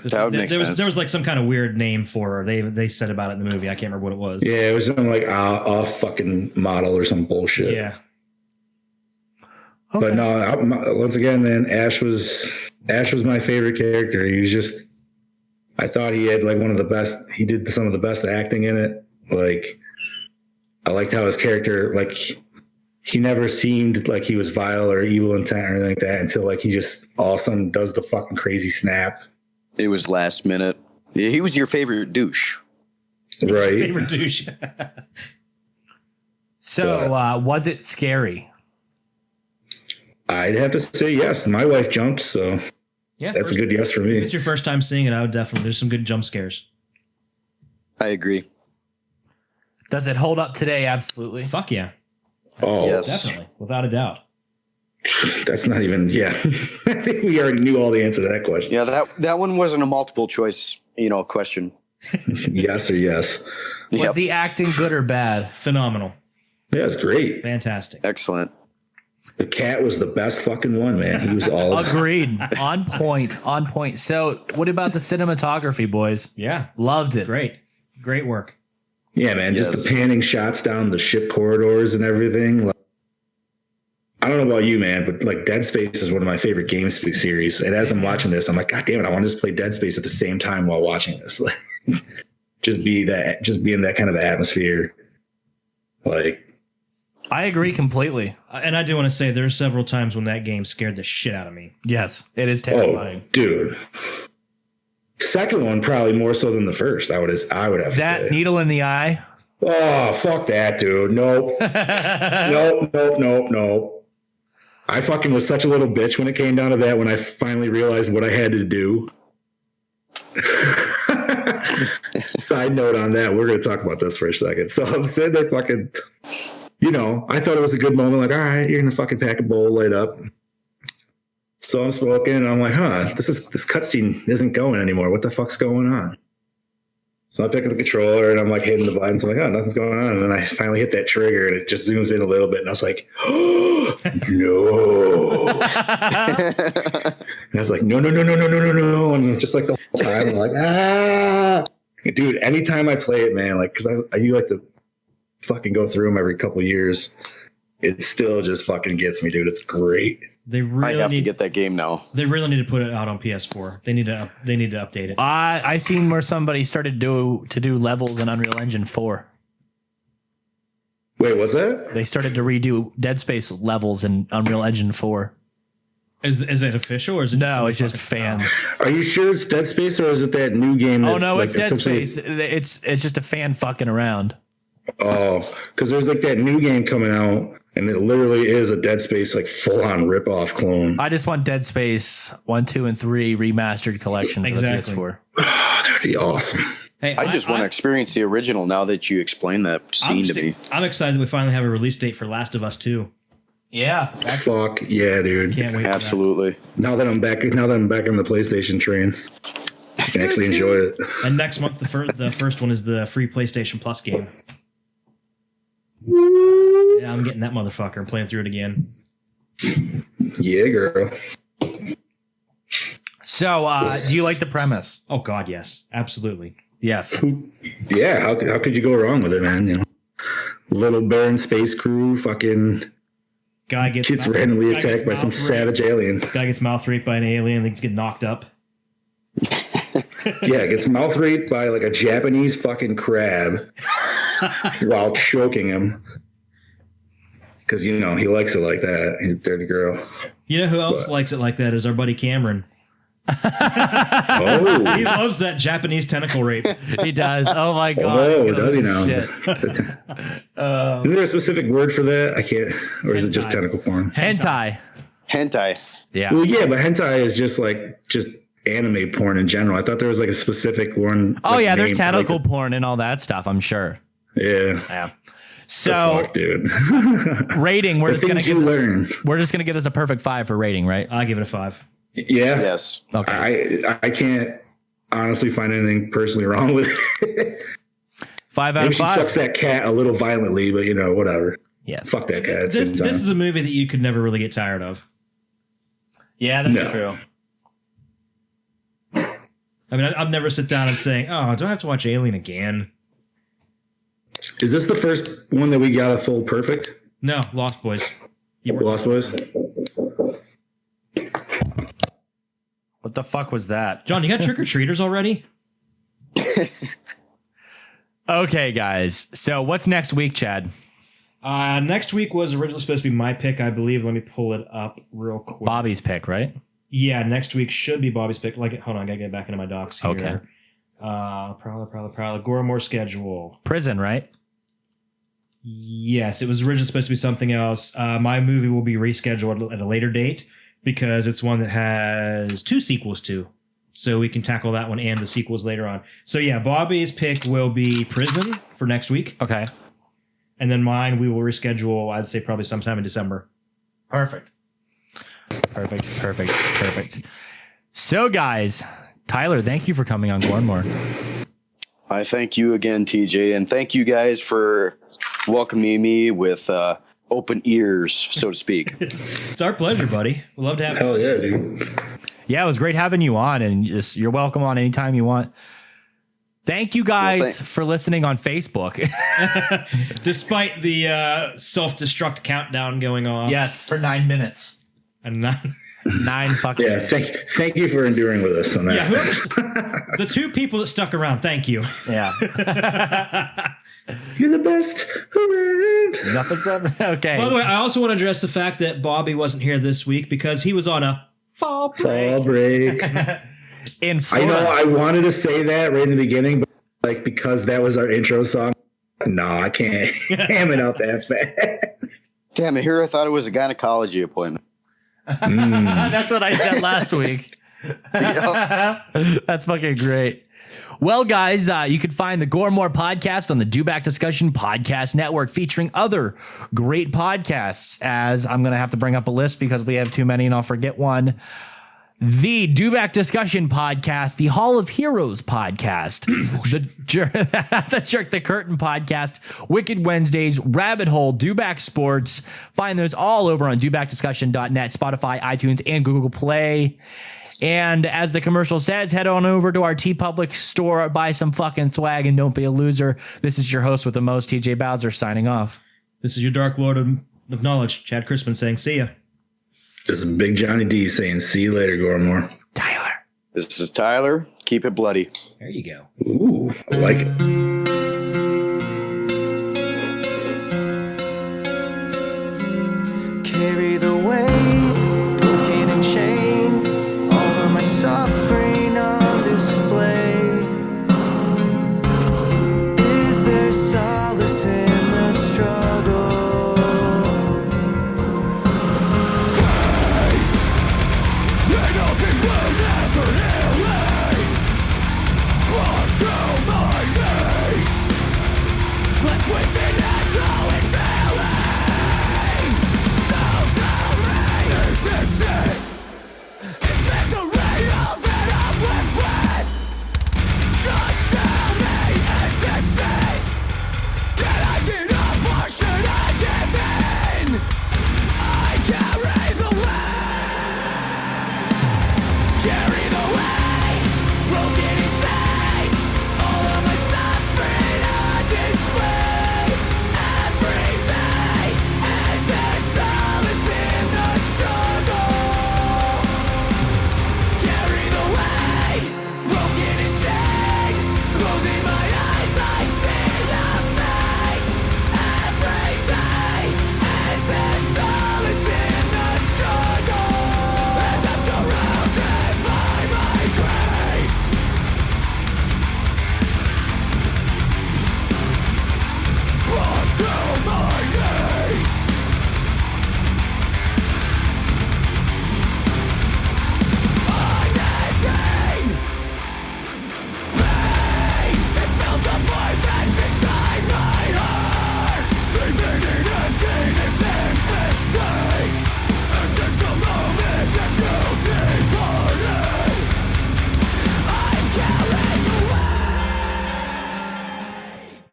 [SPEAKER 8] That would make sense.
[SPEAKER 6] There was like some kind of weird name for her. They said about it in the movie. I can't remember what it was.
[SPEAKER 7] Yeah, it was something like off fucking model or some bullshit.
[SPEAKER 6] Yeah.
[SPEAKER 7] Okay. But no, once again, man, Ash was my favorite character. He was just, I thought he had like one of the best. He did some of the best acting in it. Like, I liked how his character, like, he never seemed like he was vile or evil intent or anything like that until like he just all of a sudden does the fucking crazy snap.
[SPEAKER 8] It was last minute. Yeah, he was your favorite douche.
[SPEAKER 7] Right.
[SPEAKER 6] Favorite douche.
[SPEAKER 5] So, was it scary?
[SPEAKER 7] I'd have to say yes. My wife jumped, so
[SPEAKER 6] Yeah,
[SPEAKER 7] that's a good yes for me.
[SPEAKER 6] If it's your first time seeing it, I would definitely. There's some good jump scares.
[SPEAKER 8] I agree.
[SPEAKER 5] Does it hold up today? Absolutely.
[SPEAKER 6] Fuck yeah.
[SPEAKER 7] Oh,
[SPEAKER 8] Yes.
[SPEAKER 6] Definitely. Without a doubt.
[SPEAKER 7] that's not even, yeah. I think we already knew all the answer to that question.
[SPEAKER 8] Yeah, that one wasn't a multiple choice, question.
[SPEAKER 7] Yes or yes.
[SPEAKER 5] Was
[SPEAKER 8] Yep.
[SPEAKER 5] the acting good or bad?
[SPEAKER 6] Phenomenal.
[SPEAKER 7] Yeah, it's great.
[SPEAKER 6] Fantastic.
[SPEAKER 8] Excellent.
[SPEAKER 7] The cat was the best fucking one, man. He was all
[SPEAKER 5] Agreed. On point. On point. So, what about the cinematography, boys?
[SPEAKER 6] Yeah.
[SPEAKER 5] Loved it.
[SPEAKER 6] Great work.
[SPEAKER 7] Yeah, man, just
[SPEAKER 8] Yes.
[SPEAKER 7] the panning shots down the ship corridors and everything. Like, I don't know about you, man, but like Dead Space is one of my favorite game series. And as I'm watching this, I'm like, God damn it, I want to just play Dead Space at the same time while watching this. Like, just be in that kind of atmosphere. Like,
[SPEAKER 5] I agree completely.
[SPEAKER 6] And I do want to say there are several times when that game scared the shit out of me.
[SPEAKER 5] Yes, it is terrifying.
[SPEAKER 7] oh, dude. Second one probably more so than the first. I would have to
[SPEAKER 5] That
[SPEAKER 7] say.
[SPEAKER 5] needle in the eye.
[SPEAKER 7] Oh, fuck that, dude. Nope. Nope. I fucking was such a little bitch when it came down to that, when I finally realized what I had to do. Side note on that, we're going to talk about this for a second. So I'm sitting there fucking, I thought it was a good moment. Like, all right, you're going to fucking pack a bowl, light up. So I'm smoking and I'm like, this cutscene isn't going anymore. What the fuck's going on? So I pick up the controller and I'm like hitting the buttons. I'm like, nothing's going on. And then I finally hit that trigger and it just zooms in a little bit. And I was like, oh, no. And I was like, no. And just like the whole time, I'm like, Dude, anytime I play it, man, like, because I like to fucking go through them every couple years. It still just fucking gets me, dude. It's great.
[SPEAKER 6] They really
[SPEAKER 8] I have to get that game now.
[SPEAKER 6] They really need to put it out on PS4. They need to update it.
[SPEAKER 5] I seen where somebody started to do levels in Unreal Engine 4.
[SPEAKER 7] Wait, what's that?
[SPEAKER 5] They started to redo Dead Space levels in Unreal Engine 4.
[SPEAKER 6] Is it official or is it?
[SPEAKER 5] No, it's just fans.
[SPEAKER 7] Are you sure it's Dead Space or is it that new game?
[SPEAKER 5] Oh
[SPEAKER 7] that's
[SPEAKER 5] no,
[SPEAKER 7] like
[SPEAKER 5] it's Dead
[SPEAKER 7] essentially-
[SPEAKER 5] Space. It's just a fan fucking around.
[SPEAKER 7] Oh, because there's like that new game coming out, and it literally is a Dead Space like full on rip off clone.
[SPEAKER 5] I just want Dead Space 1, 2, and 3 remastered collection for
[SPEAKER 6] Exactly.
[SPEAKER 5] the PS4.
[SPEAKER 7] Oh, that'd be awesome.
[SPEAKER 6] Hey,
[SPEAKER 8] I just want to experience the original now that you explained that scene to me.
[SPEAKER 6] I'm excited that we finally have a release date for Last of Us 2.
[SPEAKER 5] Yeah,
[SPEAKER 7] Fuck yeah, dude.
[SPEAKER 6] Can't wait.
[SPEAKER 8] Absolutely.
[SPEAKER 7] Now that I'm back on the PlayStation train, I can actually enjoy it.
[SPEAKER 6] And next month, the first one is the free PlayStation Plus game. Yeah, I'm getting that motherfucker and playing through it again.
[SPEAKER 7] Yeah, girl.
[SPEAKER 5] So, do you like the premise?
[SPEAKER 6] Oh God, yes, absolutely.
[SPEAKER 5] Yes.
[SPEAKER 7] Yeah, how could you go wrong with it, man? Little Baron space crew, fucking
[SPEAKER 6] Guy gets
[SPEAKER 7] randomly
[SPEAKER 6] guy
[SPEAKER 7] attacked by
[SPEAKER 6] gets
[SPEAKER 7] some
[SPEAKER 6] mouth
[SPEAKER 7] savage alien.
[SPEAKER 6] Guy gets mouth raped by an alien, thinks get knocked up.
[SPEAKER 7] Yeah, gets mouth raped by like a Japanese fucking crab while choking him. Because, he likes it like that. He's a dirty girl.
[SPEAKER 6] You know who else
[SPEAKER 7] What?
[SPEAKER 6] likes it like that is our buddy Cameron.
[SPEAKER 7] Oh,
[SPEAKER 6] He loves that Japanese tentacle rape.
[SPEAKER 5] He does. Oh my god.
[SPEAKER 7] oh,
[SPEAKER 5] he's gonna
[SPEAKER 7] does he
[SPEAKER 5] lose
[SPEAKER 7] now?
[SPEAKER 5] his shit.
[SPEAKER 7] Isn't there a specific word for that? I can't. Or is it just
[SPEAKER 6] Hentai.
[SPEAKER 7] tentacle porn?
[SPEAKER 5] Hentai.
[SPEAKER 8] Hentai.
[SPEAKER 5] Yeah.
[SPEAKER 7] Well, yeah, but hentai is just anime porn in general. I thought there was like a specific one.
[SPEAKER 5] Oh
[SPEAKER 7] like,
[SPEAKER 5] yeah, there's
[SPEAKER 7] named,
[SPEAKER 5] tentacle
[SPEAKER 7] like,
[SPEAKER 5] porn and all that stuff, I'm sure.
[SPEAKER 7] Yeah.
[SPEAKER 5] Yeah. So,
[SPEAKER 7] fuck, dude.
[SPEAKER 5] rating, we're
[SPEAKER 7] The
[SPEAKER 5] just gonna
[SPEAKER 7] things you learn.
[SPEAKER 5] we're just gonna give this a perfect 5 for rating, right?
[SPEAKER 6] I give it a 5.
[SPEAKER 7] Yeah.
[SPEAKER 8] Yes.
[SPEAKER 5] Okay.
[SPEAKER 7] I can't honestly find anything personally wrong with it.
[SPEAKER 5] 5 out
[SPEAKER 7] Maybe
[SPEAKER 5] of
[SPEAKER 7] she
[SPEAKER 5] 5.
[SPEAKER 7] chucks that cat a little violently, but whatever.
[SPEAKER 5] Yeah.
[SPEAKER 7] Fuck that cat. at the
[SPEAKER 6] This
[SPEAKER 7] same time.
[SPEAKER 6] is a movie that you could never really get tired of.
[SPEAKER 5] Yeah, that's
[SPEAKER 7] No.
[SPEAKER 5] true.
[SPEAKER 6] I mean, I'd never sit down and say, "Oh, do I have to watch Alien again?"
[SPEAKER 7] Is this the first one that we got a full perfect?
[SPEAKER 6] No, Lost Boys.
[SPEAKER 7] Lost Boys?
[SPEAKER 5] What the fuck was that?
[SPEAKER 6] John, you got trick or treaters already?
[SPEAKER 5] Okay, guys. So what's next week, Chad?
[SPEAKER 6] Next week was originally supposed to be my pick, I believe. Let me pull it up real quick.
[SPEAKER 5] Bobby's pick, right?
[SPEAKER 6] Yeah, next week should be Bobby's pick. Hold on, I gotta get back into my docs here.
[SPEAKER 5] Okay.
[SPEAKER 6] Prowler. Gore N More schedule.
[SPEAKER 5] Prison, right?
[SPEAKER 6] Yes, it was originally supposed to be something else. My movie will be rescheduled at a later date because it's one that has 2 sequels to. So we can tackle that one and the sequels later on. So yeah, Bobby's pick will be Prison for next week.
[SPEAKER 5] Okay.
[SPEAKER 6] And then mine, we will reschedule, I'd say probably sometime in December.
[SPEAKER 5] Perfect. So, guys, Tyler, thank you for coming on Gore N More.
[SPEAKER 8] I thank you again, TJ, and thank you guys for welcoming me with open ears, so to speak.
[SPEAKER 6] It's our pleasure, buddy. We'd love to have you.
[SPEAKER 7] Hell yeah, dude.
[SPEAKER 5] Yeah, it was great having you on, and you're welcome on anytime you want. Thank you guys for listening on Facebook.
[SPEAKER 6] Despite the self-destruct countdown going on.
[SPEAKER 5] Yes, for 9 minutes.
[SPEAKER 6] And not,
[SPEAKER 5] 9 fucking
[SPEAKER 7] Yeah, thank you for enduring with us on that.
[SPEAKER 6] yeah, the 2 people that stuck around, thank you.
[SPEAKER 5] Yeah.
[SPEAKER 7] You're the best around.
[SPEAKER 5] Nothing's up. Okay.
[SPEAKER 6] By the way, I also want to address the fact that Bobby wasn't here this week because he was on a fall break.
[SPEAKER 7] Fall break.
[SPEAKER 5] In
[SPEAKER 7] I
[SPEAKER 5] Florida.
[SPEAKER 7] know I wanted to say that right in the beginning, but like because that was our intro song. No, I can't ham it out that fast.
[SPEAKER 8] Damn it, here I thought it was a gynecology appointment.
[SPEAKER 5] That's what I said last week. That's fucking great. Well, guys, you can find the Gore N More podcast on the Do Back Discussion Podcast Network, featuring other great podcasts. As I'm going to have to bring up a list because we have too many and I'll forget one. The Do Back Discussion Podcast, the Hall of Heroes Podcast, the Jerk the Curtain Podcast, Wicked Wednesdays, Rabbit Hole, Do Back Sports. Find those all over on dobackdiscussion.net, Spotify, iTunes, and Google Play. And as the commercial says, head on over to our TeePublic store, buy some fucking swag, and don't be a loser. This is your host with the most, TJ Bowser, signing off.
[SPEAKER 6] This is your Dark Lord of Knowledge, Chad Crispin, saying see ya.
[SPEAKER 7] This is Big Johnny D saying, see you later, Gore N More.
[SPEAKER 5] Tyler.
[SPEAKER 8] This is Tyler. Keep it bloody.
[SPEAKER 6] There you go.
[SPEAKER 7] Ooh, I like it.